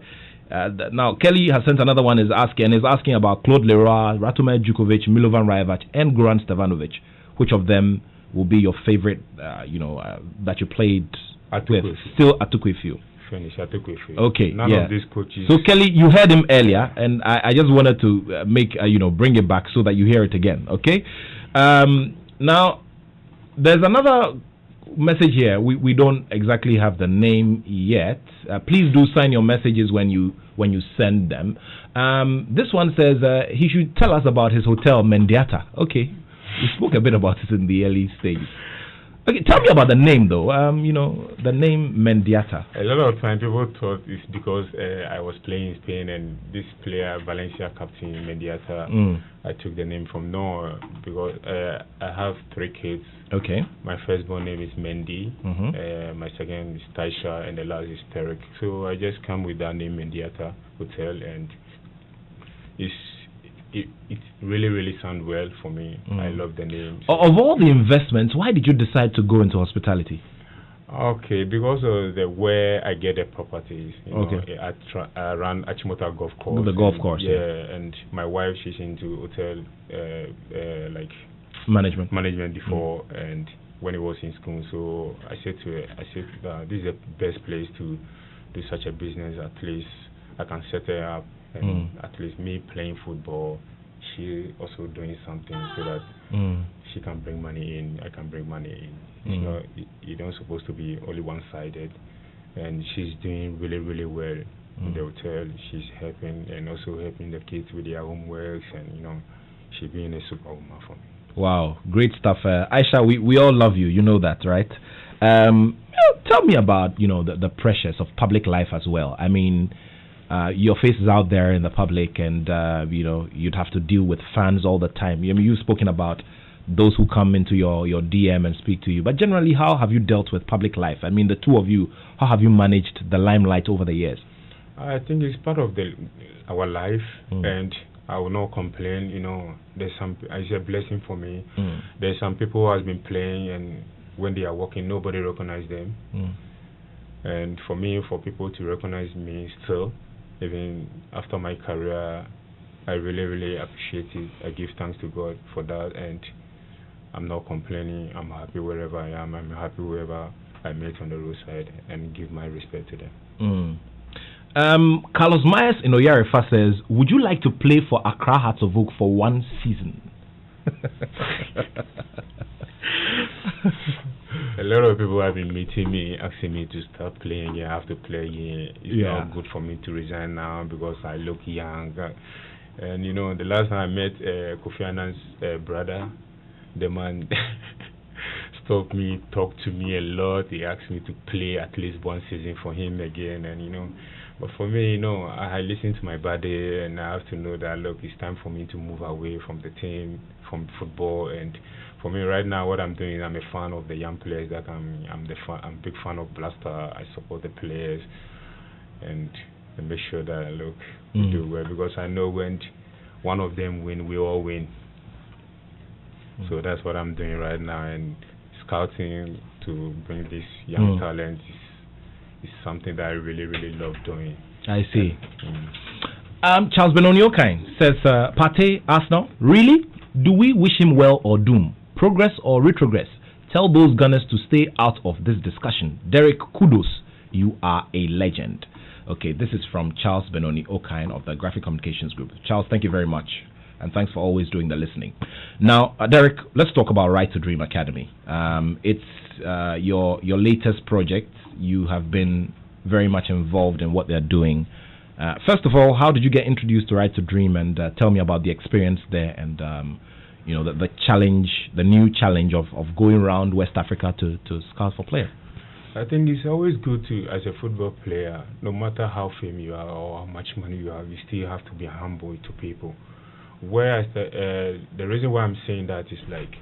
now Kelly has sent another one, is asking about Claude Leroy, Ratomir Djukovic, Milovan Rajevac, and Goran Stevanovic. Which of them will be your favorite, that you played with? Still Atukwe Fiu. Finish Atukwe Fiu. Okay, None of these coaches. So Kelly, you heard him earlier, and I just wanted to bring it back so that you hear it again. Okay. Now, there's another message here. We don't exactly have the name yet. Please do sign your messages when you send them. This one says he should tell us about his hotel Mendiata. Okay. We spoke a bit about it in the early stages. Okay, tell me about the name, though. The name Mendiata. A lot of time people thought it's because I was playing in Spain, and this player, Valencia captain Mendiata, I took the name from Noah because I have 3 kids. Okay. My firstborn name is Mendy, my second is Taisha, and the last is Tarek. So I just come with that name, Mendiata Hotel, and it really, really sounds well for me. I love the name. Of all the investments, why did you decide to go into hospitality? Okay, because of where I get the properties. Okay. I run Achimota Golf Course. The golf course. Yeah, and my wife, she's into hotel like management before, and when he was in school. So I said to her, this is the best place to do such a business. At least I can set her up. And at least me playing football, she also doing something so that she can bring money in, I can bring money in. It's not, you don't supposed to be only one-sided. And she's doing really, really well in the hotel. She's helping and also helping the kids with their homeworks, and she's being a superwoman for me. Wow, great stuff, Aisha. We all love you. You know that, right? Tell me about the pressures of public life as well. I mean, your face is out there in the public, and you'd have to deal with fans all the time. I mean, you've spoken about those who come into your DM and speak to you, but generally, how have you dealt with public life? I mean, the two of you, how have you managed the limelight over the years? I think it's part of our life, and I will not complain. It's a blessing for me. There's some people who has been playing, and when they are walking, nobody recognize them. And for me, for people to recognize me still, even after my career, I really, really appreciate it. I give thanks to God for that, and I'm not complaining. I'm happy wherever I am. I'm happy wherever I met on the roadside and give my respect to them. Carlos Myers in Oyarifa says, would you like to play for Accra Hearts of Oak for one season? A lot of people have been meeting me, asking me to start playing. I have to play again. It's not good for me to resign now because I look young. And you know, the last time I met Kofi Annan's brother, the man stopped me, talked to me a lot. He asked me to play at least one season for him again. And you know, but for me, you know, I listen to my body, and I have to know that look, it's time for me to move away from the team, from football. And for me right now, what I'm doing, I'm a fan of the young players. That I'm a big fan of Blaster. I support the players, and make sure that look, we do well, because I know when one of them win, we all win. So that's what I'm doing right now, and scouting to bring this young talent is something that I really, really love doing. I see. Charles Benoni says, Pate Arsenal, really? Do we wish him well or doom? Progress or retrogress? Tell those Gunners to stay out of this discussion. Derek, kudos. You are a legend. Okay, this is from Charles Benoni Okine of the Graphic Communications Group. Charles, thank you very much. And thanks for always doing the listening. Now, Derek, let's talk about Right to Dream Academy. It's your latest project. You have been very much involved in what they're doing. First of all, how did you get introduced to Right to Dream? And tell me about the experience there and you know, the challenge, the new challenge of going around West Africa to scout for players. I think it's always good to, as a football player, no matter how famous you are or how much money you have, you still have to be humble to people. Whereas the reason why I'm saying that is like,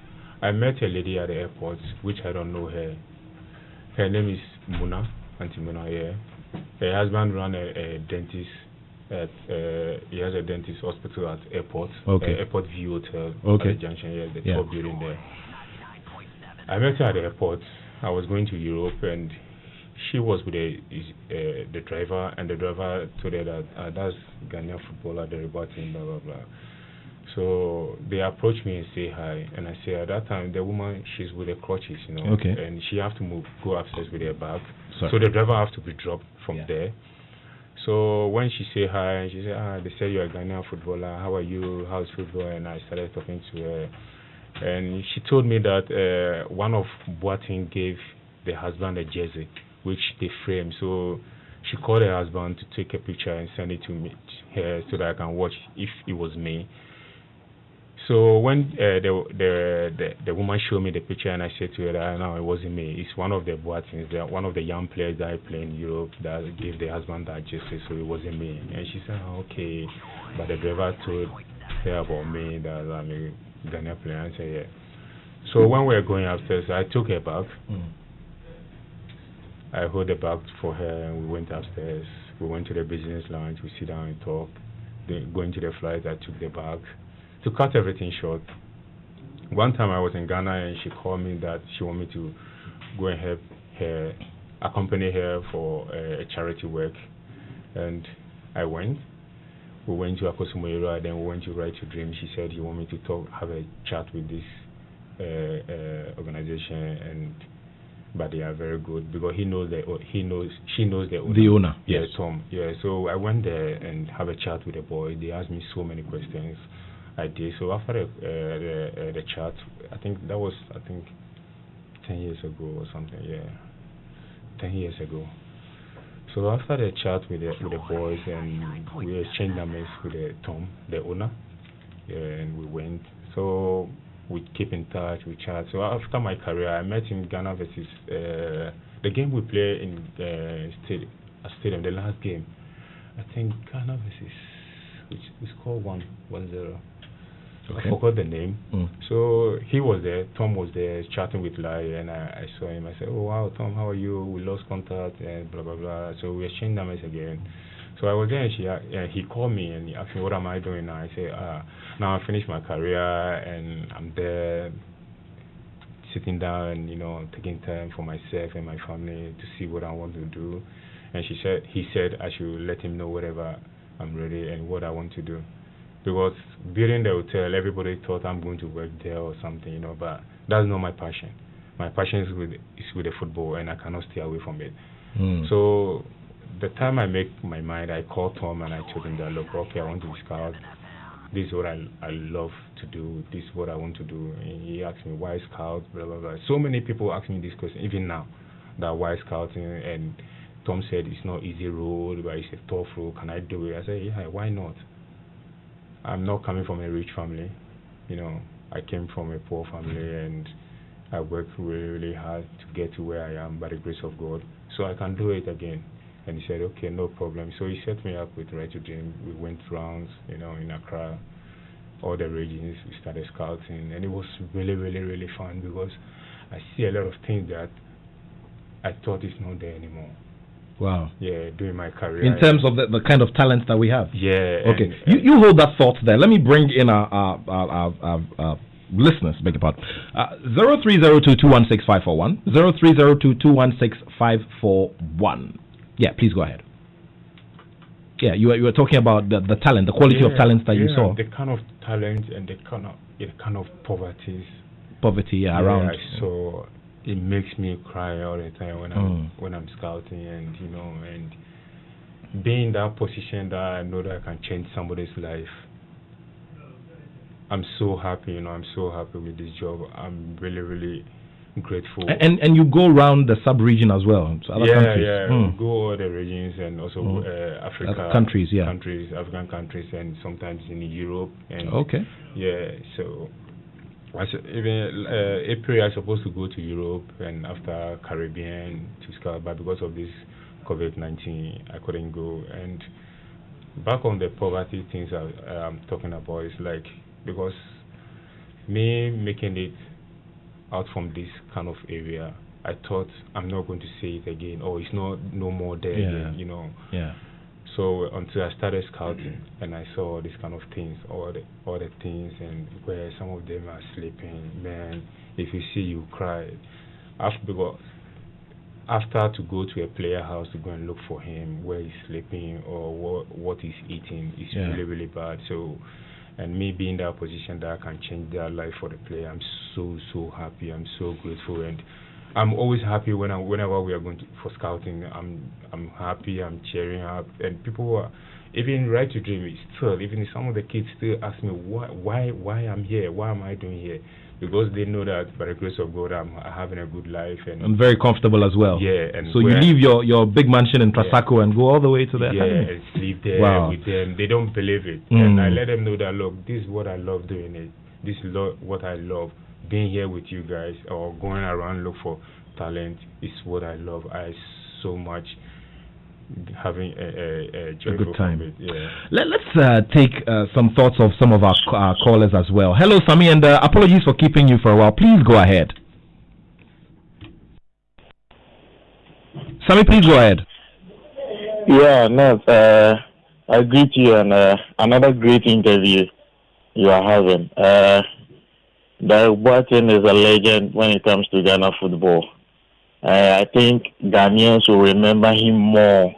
I met a lady at the airport, which I don't know her. Her name is Muna, Auntie Muna, yeah. Her husband ran a dentist at, he has a dentist hospital at airport, Airport View Hotel at the junction, the top building there. I met her at the airport. I was going to Europe, and she was with the driver, and the driver told her that that's Ghanaian footballer, the BOATENG, blah, blah, blah. So they approached me and say hi, and I say at that time the woman, she's with the crutches, you know, and she have to go upstairs with her bag. So the driver have to be dropped from there. So when she say hi, and she said, they said you're a Ghanaian footballer, how are you, how's football? And I started talking to her, and she told me that one of BOATENG gave the husband a jersey, which they framed. So she called her husband to take a picture and send it to me, her, so that I can watch if it was me. So when the woman showed me the picture, and I said to her that no, it wasn't me. It's one of the BOATENGs, one of the young players that I play in Europe that gave the husband that jersey, so it wasn't me. And she said, okay, but the driver told her about me, that I'm a Ghanaian player. I said, yeah. So when we were going upstairs, I took her back. I hold the bag for her, and we went upstairs. We went to the business lounge. We sit down and talk. Then going to the flight, I took the bag. To cut everything short, one time I was in Ghana, and she called me that she wanted me to go and help her, accompany her for a charity work, and I went. We went to Akosomero, then we went to Right to Dream. She said he wanted me to have a chat with this organization, but they are very good because she knows the owner. The owner, yes, Tom. Yeah, so I went there and have a chat with the boy. They asked me so many questions. I did. So after the chat, I think that was 10 years ago or something. Yeah, 10 years ago. So after the chat with the boys, and we exchanged numbers with Tom, the owner, and we went. So we keep in touch, we chat. So after my career, I met in Ghana versus the game we play in stadium, the last game. I think Ghana versus, which we scored 1-0. I forgot the name. So he was there, Tom was there, chatting with Lai, and I saw him. I said, oh wow, Tom, how are you? We lost contact, and blah, blah, blah. So we exchanged numbers again. So I was there, and he called me, and he asked me, what am I doing now? I said, now I finished my career, and I'm there, sitting down, and, you know, taking time for myself and my family to see what I want to do. And he said I should let him know whatever I'm ready and what I want to do. Because building the hotel, everybody thought I'm going to work there or something, you know, but that's not my passion. my passion is with the football, and I cannot stay away from it. Mm. So the time I make my mind, I called Tom and I told him that, look, okay, I want to be scout. This is what I love to do. This is what I want to do. And he asked me, why scout? Blah, blah, blah. So many people ask me this question, even now, that why scouting? And Tom said it's not easy road, but it's a tough road. Can I do it? I said, yeah, why not? I'm not coming from a rich family. You know, I came from a poor family, and I worked really, really hard to get to where I am by the grace of God. So I can do it again. And he said, okay, no problem. So he set me up with Right to Dream. We went rounds, you know, in Accra, all the regions. We started scouting, and it was really, really, really fun because I see a lot of things that I thought is not there anymore. Wow. Yeah, during my career. In terms of the kind of talents that we have. Yeah. Okay. You hold that thought there. Let me bring in our listeners, beg your pardon. 0302216541. 0302216541. Yeah, please go ahead. Yeah, you were talking about the talent, the quality of talents that you saw. The kind of talent and the kind of poverty. Poverty, around. I saw. It makes me cry all the time when I'm scouting, and you know, and being in that position that I know that I can change somebody's life. I'm so happy, you know. I'm so happy with this job. I'm really, really grateful. And you go around the sub-region as well, so other countries. We go all the regions, and also Africa countries, African countries, and sometimes in Europe. And so even April I was supposed to go to Europe and after Caribbean to scout, but because of this COVID-19 I couldn't go. And back on the poverty things I'm talking about, is like, because me making it out from this kind of area, I thought I'm not going to see it again, or it's no more there again, you know. So until I started scouting and I saw this kind of things, all the things, and where some of them are sleeping, man, if you see, you cry. After to go to a player house to go and look for him, where he's sleeping or what he's eating, is really, really bad. So, and me being in that position that I can change their life for the player, I'm so happy. I'm so grateful, and I'm always happy whenever we are going for scouting. I'm happy. I'm cheering up, and people are even Right to Dream. Still, even some of the kids still ask me why I'm here. Why am I doing here? Because they know that by the grace of God, I'm having a good life and very comfortable as well. Yeah, and so you leave your big mansion in Trasacco and go all the way to the academy. And sleep there with them. They don't believe it, and I let them know that, look, this is what I love doing. This is what I love. Being here with you guys or going around look for talent is what I love. I so much having a joyful good time. Let's take some thoughts of some of our callers as well. Hello, Sami, and apologies for keeping you for a while. Please go ahead. Sami, please go ahead. Yeah, no, I greet you, and another great interview you are having. BOATENG is a legend when it comes to Ghana football. I think Ghanaians will remember him more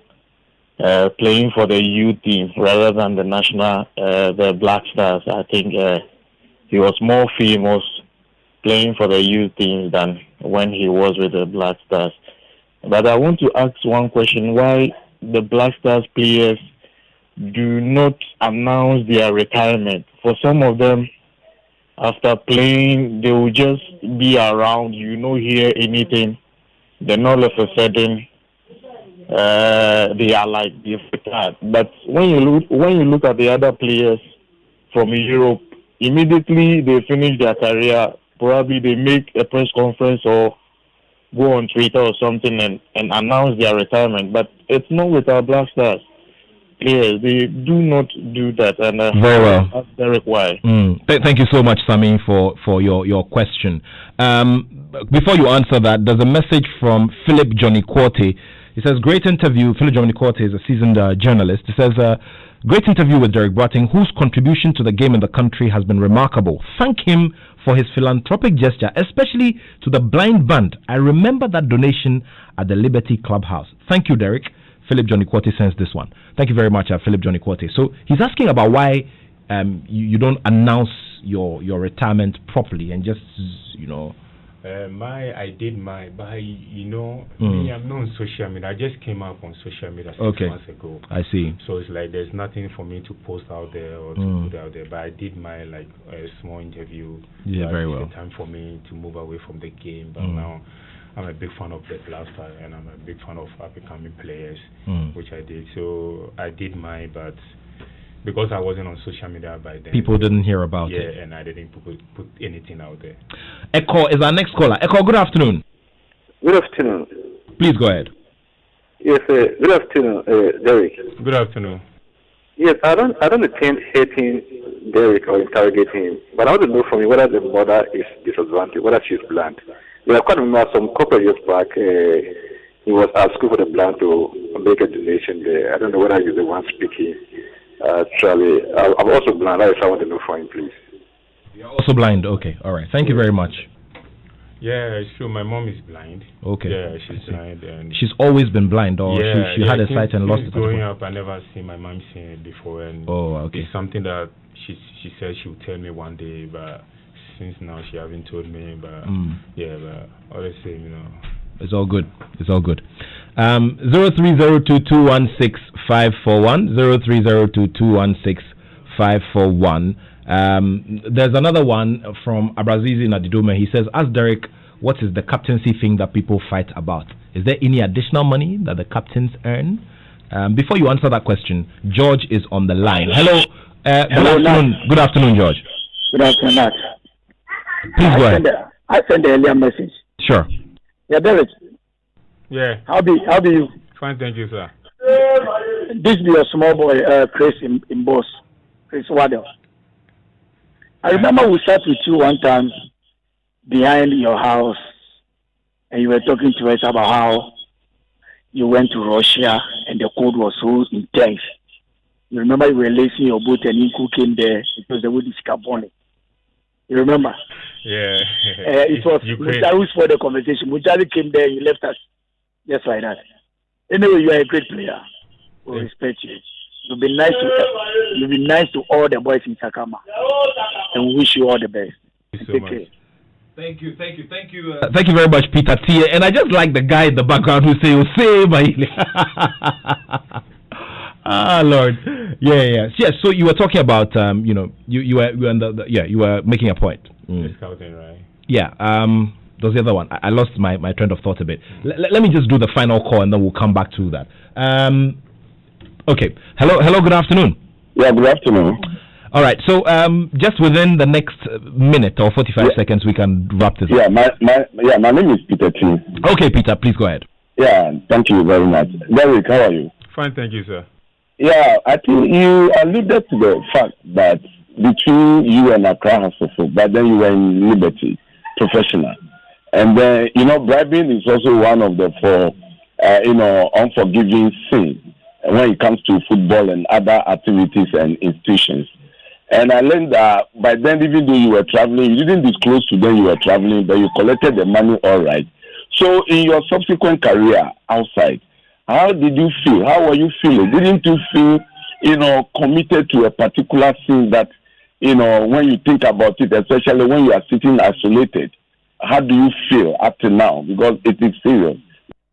playing for the youth team rather than the national, the Black Stars. I think he was more famous playing for the youth team than when he was with the Black Stars. But I want to ask one question: why the Black Stars players do not announce their retirement? For some of them, after playing, they will just be around, hear anything. Then all of a sudden, they are like retired. But when you look at the other players from Europe, immediately they finish their career. Probably they make a press conference or go on Twitter or something and announce their retirement. But it's not with our Black Stars players. They do not do that. And very well. That's Derek why. Thank you so much, Sami, for your question. Before you answer that, there's a message from Philip Johnny Quarte. He says, great interview. Philip Johnny Quarte is a seasoned journalist. He says, great interview with Derek BOATENG, whose contribution to the game in the country has been remarkable. Thank him for his philanthropic gesture, especially to the blind band. I remember that donation at the Liberty Clubhouse. Thank you, Derek. Philip Johnny Quarte sends this one. Thank you very much, Philip Johnny Quarte. So he's asking about why you don't announce your retirement properly and just, I did my, but me, I'm not on social media. I just came up on social media 6 months ago. I see. So it's like there's nothing for me to post out there or to put out there. But I did my a small interview. Yeah, very well. It's time for me to move away from the game, but now I'm a big fan of the lifestyle and I'm a big fan of up-and-coming players, which I did. So I did mine, but because I wasn't on social media by then, people didn't hear about it. Yeah, and I didn't put anything out there. Echo is our next caller. Echo, good afternoon. Good afternoon. Please go ahead. Yes, good afternoon, Derek. Good afternoon. Yes, I don't intend hating Derek or interrogating him, but I want to know from you whether the mother is disadvantaged, whether she's blunt. I quite remember some couple of years back, he was asked for the blunt to make a donation there. I don't know whether you're the one speaking. Actually, I'm also blind. I want to know from him, please. You're also blind. Okay, all right. Thank you very much. Yeah, it's true. My mom is blind. Okay. Yeah, she's blind. And she's always been blind, or she had a sight and lost it? Growing up, I never seen my mom seeing it before. And it's something that she said she would tell me one day, but since now she haven't told me. But but all the same, It's all good. It's all good. 0302216541. 0302216541. There's another one from Abrazizi Nadidome. He says, ask Derek, what is the captaincy thing that people fight about? Is there any additional money that the captains earn? Before you answer that question, George is on the line. Hello. Good afternoon, George. Good afternoon. Please go ahead. I sent the earlier message. Sure. Yeah, Derek. Yeah. How be you? Fine, thank you, sir. This be your small boy, Chris in Boss, Chris Waddell. I remember we sat with you one time behind your house, and you were talking to us about how you went to Russia and the cold was so intense. You remember you were lacing your boot and Inku came there because the wood is carbonic. You remember? Yeah. It was Mujaru for the conversation. Mujaru came there, you left us just like that. Anyway, you are a great player. We respect you. You'll be nice to all the boys in Sakama, and we wish you all the best. Thank you so much. Care. Thank you. Thank you very much, Peter T. And I just like the guy in the background who say, Lord. Yeah. So you were talking about, you were making a point. Scouting, right? Yeah. There's the other one. I lost my train of thought a bit. Let me just do the final call and then we'll come back to that. Okay. Hello. Good afternoon. Yeah. Good afternoon. All right. So just within the next minute or 45 seconds, we can wrap this up. My name is Peter T. Okay, Peter. Please go ahead. Yeah. Thank you very much. Derek, how are you? Fine, thank you, sir. Yeah, I think you alluded to the fact that between you and Accra Hospital, but then you were in Liberty, professional. And then, bribing is also one of the four, unforgiving sins when it comes to football and other activities and institutions. And I learned that by then, even though you were traveling, you didn't disclose to them you were traveling, but you collected the money all right. So in your subsequent career outside, how did you feel? How were you feeling? Didn't you feel, committed to a particular sin that, when you think about it, especially when you are sitting isolated, how do you feel up to now? Because it is serious.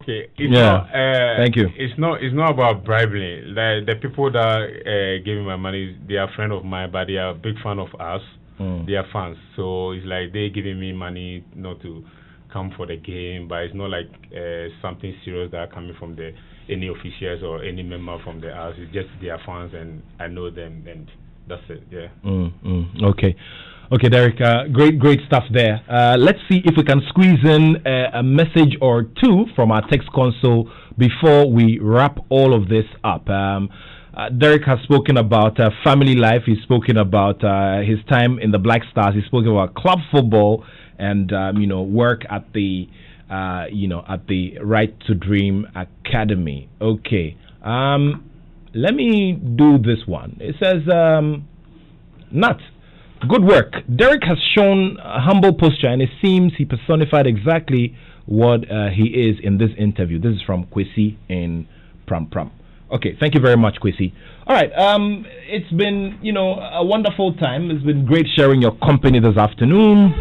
Okay. Thank you. It's not about bribery. The people that give me my money, they are friends of mine, but they are a big fan of us. They are fans. So it's like they giving me money not to come for the game, but it's not like something serious that are coming from any officials or any member from the house. It's just their fans, and I know them, and that's it. Yeah. Okay, Derek. Great stuff there. Let's see if we can squeeze in a message or two from our text console before we wrap all of this up. Derek has spoken about family life. He's spoken about his time in the Black Stars. He's spoken about club football and work at the Right to Dream Academy. Okay. Let me do this one. It says, Nat, good work. Derek has shown a humble posture, and it seems he personified exactly what he is in this interview. This is from Kwesi in Pram Pram. Okay, thank you very much, Kwesi. All right, it's been, a wonderful time. It's been great sharing your company this afternoon.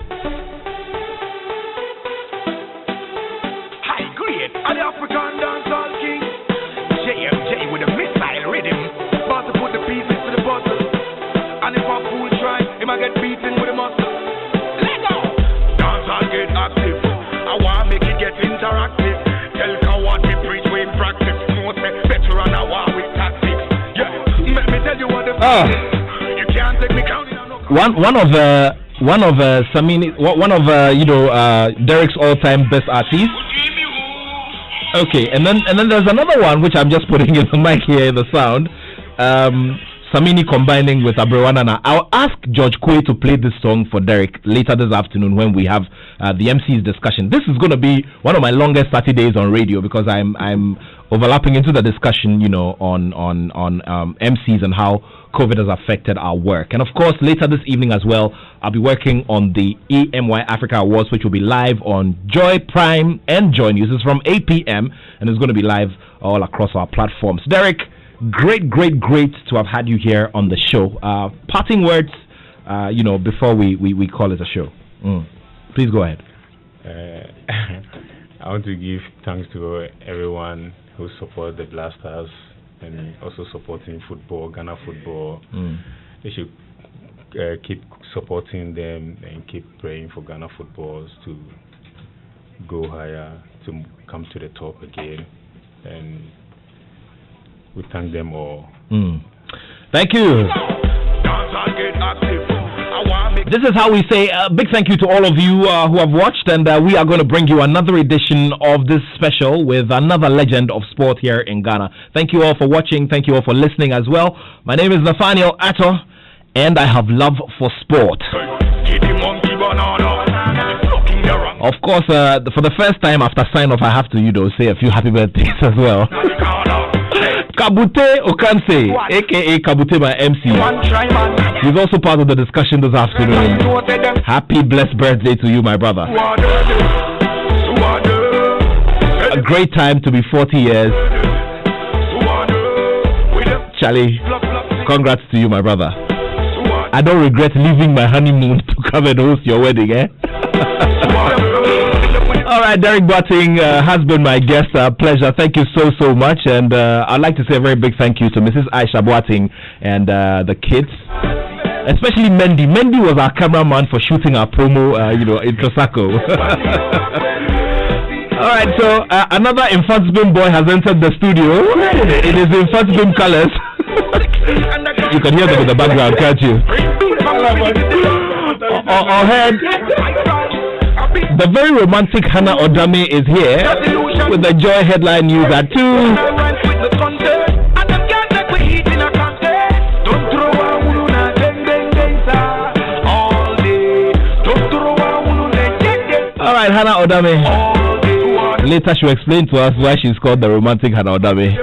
try, he might get beaten with a muscle. Let go. Dance and get active. I want make it get interactive. Tell her what we preach, we in practice. No say better run a war with tactics. Yeah, let me tell you what the you can't take me counting. One of Derek's all-time best artists. Okay, and then there's another one which I'm just putting in the mic here in the sound. Samini combining with Abrewanana. I'll ask George Kwe to play this song for Derek later this afternoon when we have the MC's discussion. This is going to be one of my longest Saturdays on radio because I'm overlapping into the discussion, on MCs and how COVID has affected our work. And of course, later this evening as well, I'll be working on the EMY Africa Awards, which will be live on Joy Prime and Joy News. It's from 8 p.m. and it's going to be live all across our platforms. Derek, great to have had you here on the show. Parting words, before we call it a show. Please go ahead. I want to give thanks to everyone who supports the Blasters and also supporting football, Ghana football. They should keep supporting them and keep praying for Ghana footballs to go higher, to come to the top again. And we thank them all. Thank you. This is how we say a big thank you to all of you who have watched, and we are going to bring you another edition of this special with another legend of sport here in Ghana. Thank you all for watching. Thank you all for listening as well. My name is Nathaniel Atto, and I have love for sport. Of course, for the first time after sign-off, I have to, say a few happy birthdays as well. Kabute Okanse, aka Kabute my MC. He's also part of the discussion this afternoon. Happy blessed birthday to you, my brother. A great time to be 40 years. Charlie, congrats to you, my brother. I don't regret leaving my honeymoon to come and host your wedding, All right, Derek Boating has been my guest. Pleasure. Thank you so much. And I'd like to say a very big thank you to Mrs. Aisha Boating and the kids, especially Mendy. Mendy was our cameraman for shooting our promo, in Tosako. All right, so another Infantsbim boy has entered the studio. It is Infantsbim colors. You can hear them in the background, can't you? Ahead. The very romantic Hannah Odame is here with the Joy headline news at 2. All right, Hannah Odame. Later she'll explain to us why she's called the romantic Hannah Odame.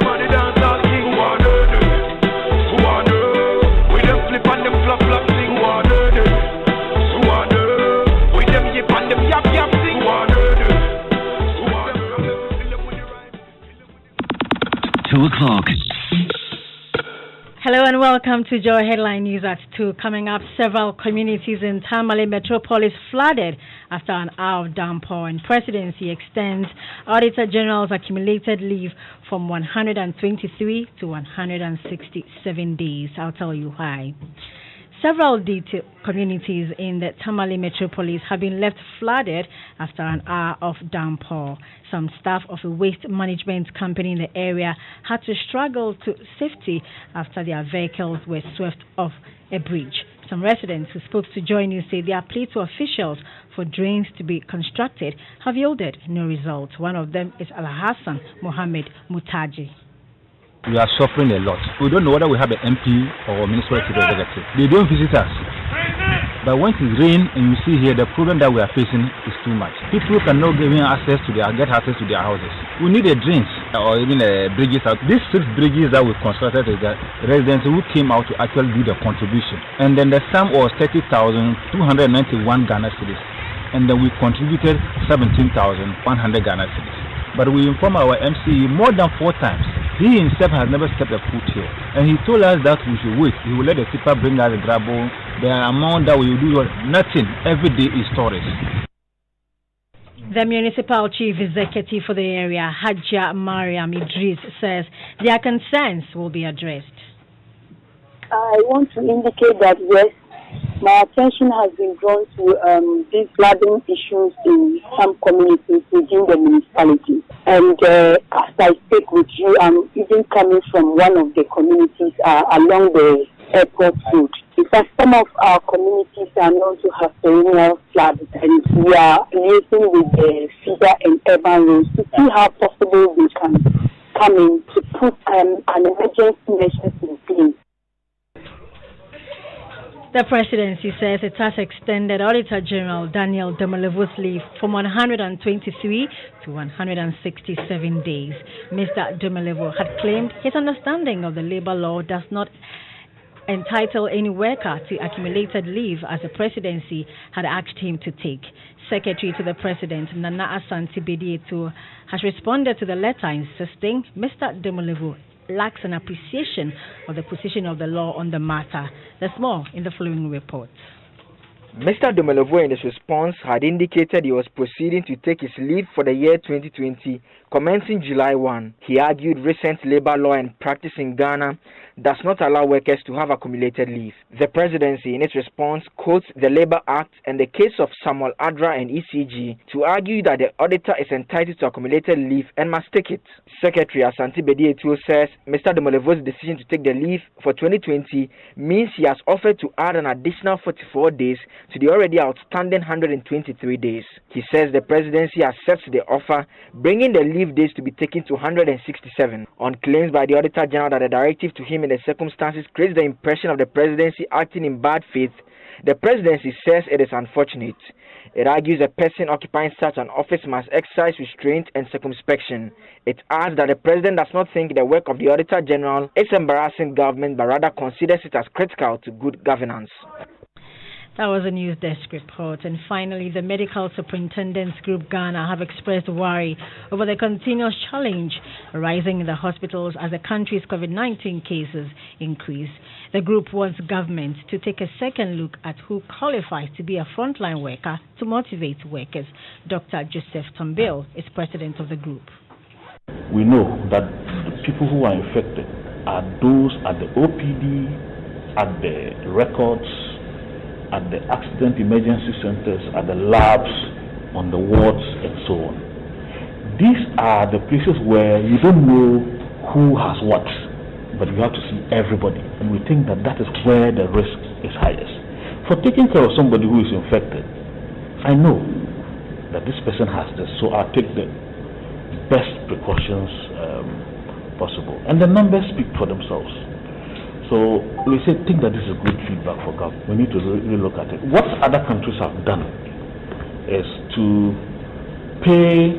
Hello and welcome to Joy Headline News at 2. Coming up, several communities in Tamale Metropolis flooded after an hour of downpour, and Presidency extends Auditor General's accumulated leave from 123 to 167 days. I'll tell you why. Several communities in the Tamale Metropolis have been left flooded after an hour of downpour. Some staff of a waste management company in the area had to struggle to safety after their vehicles were swept off a bridge. Some residents who spoke to Joy News say their plea to officials for drains to be constructed have yielded no result. One of them is Alhassan Mohammed Mutaji. We are suffering a lot. We don't know whether we have an MP or a municipal executive. They don't visit us. But when it rains and you see here, the problem that we are facing is too much. People cannot get access to their houses. We need a drains or even a bridges out. These 6 bridges that we constructed is the residents who came out to actually do the contribution. And then the sum was 30,291 Ghana cedis. And then we contributed 17,100 Ghana cedis. But we informed our MC more than 4 times. He himself has never stepped a foot here. And he told us that we should wait. He will let the tipper bring us the gravel. The amount that we will do, nothing. Every day is storage. The municipal chief executive for the area, Hajja Mariam Idris, says their concerns will be addressed. I want to indicate that yes, my attention has been drawn to these flooding issues in some communities within the municipality. And as I speak with you, I'm even coming from one of the communities along the airport road. In fact, some of our communities are known to have perennial floods, and we are liaising with the feeder and urban roads to see how possible we can come in to put an emergency measures in place. The presidency says it has extended Auditor General Daniel Demolevo's leave from 123 to 167 days. Mr. Demolevo had claimed his understanding of the labor law does not entitle any worker to accumulated leave as the presidency had asked him to take. Secretary to the President, Nana Asante Bedietu, has responded to the letter insisting Mr. Demolevo lacks an appreciation of the position of the law on the matter. There's more in the following report. Mr. Demolevo in his response had indicated he was proceeding to take his leave for the year 2020, commencing July 1. He argued recent labor law and practice in Ghana does not allow workers to have accumulated leave. The presidency in its response quotes the Labor Act and the case of Samuel Adra and ECG to argue that the auditor is entitled to accumulated leave and must take it. Secretary Asante Bedietu says Mr. Demolevo's decision to take the leave for 2020 means he has offered to add an additional 44 days to the already outstanding 123 days. He says the presidency accepts the offer, bringing the leave days to be taken to 167. On claims by the Auditor General that the directive to him in the circumstances creates the impression of the presidency acting in bad faith, the presidency says it is unfortunate. It argues a person occupying such an office must exercise restraint and circumspection. It adds that the president does not think the work of the Auditor General is embarrassing government, but rather considers it as critical to good governance. That was a news desk report. And finally, the Medical Superintendents Group Ghana have expressed worry over the continuous challenge arising in the hospitals as the country's COVID-19 cases increase. The group wants government to take a second look at who qualifies to be a frontline worker to motivate workers. Dr. Joseph Tambil is president of the group. We know that the people who are infected are those at the OPD, at the records, at the accident emergency centers, at the labs, on the wards, and so on. These are the places where you don't know who has what, but you have to see everybody. And we think that that is where the risk is highest. For taking care of somebody who is infected, I know that this person has this, so I'll take the best precautions possible. And the numbers speak for themselves. So we think that this is good feedback for government. We need to really look at it. What other countries have done is to pay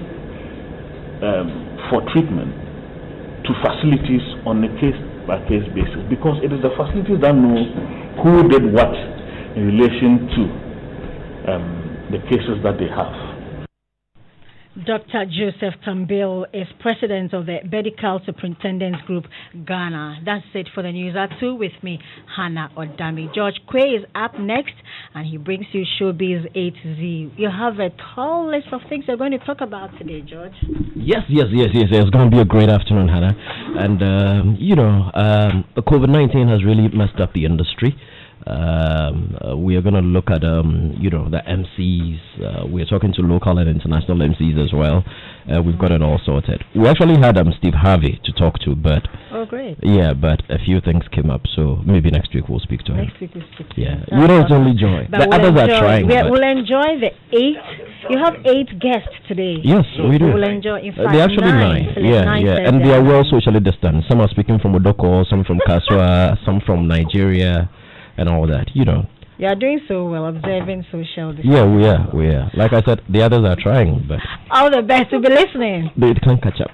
for treatment to facilities on a case-by-case basis, because it is the facilities that know who did what in relation to the cases that they have. Dr. Joseph Tambil is president of the Medical Superintendents Group Ghana. That's it for the news at 2 with me, Hannah Odami. George Quay is up next and he brings you Showbiz A to Z. You have a tall list of things you're going to talk about today, George. Yes. It's going to be a great afternoon, Hannah. And, the COVID-19 has really messed up the industry. We are going to look at the MCs. We're talking to local and international MCs as well. We've got it all sorted. We actually had Steve Harvey to talk to, but great. Yeah, but a few things came up, so maybe next week we'll speak to him. Next week we'll speak to him. Yeah, it's only Joy. But the others are trying. We'll enjoy the 8. You have 8 guests today. Yes, we do. We'll enjoy. In fact, they're actually 9. Yeah, and they are well socially distanced. Some are speaking from Odoko, some from Kaswa, some from Nigeria. And all that, You are doing so well, observing social distancing. Yeah, we are. Like I said, the others are trying, but all the best to be listening. They can't catch up.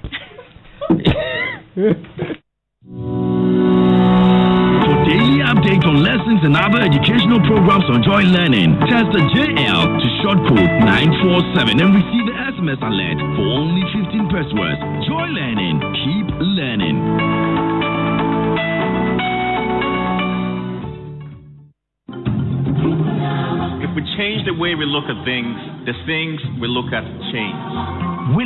For daily updates on lessons and other educational programs on Joy Learning, test the JL to short code 947 and receive the SMS alert for only 15 words. Joy Learning, keep learning. If we change the way we look at things, the things we look at change. Winning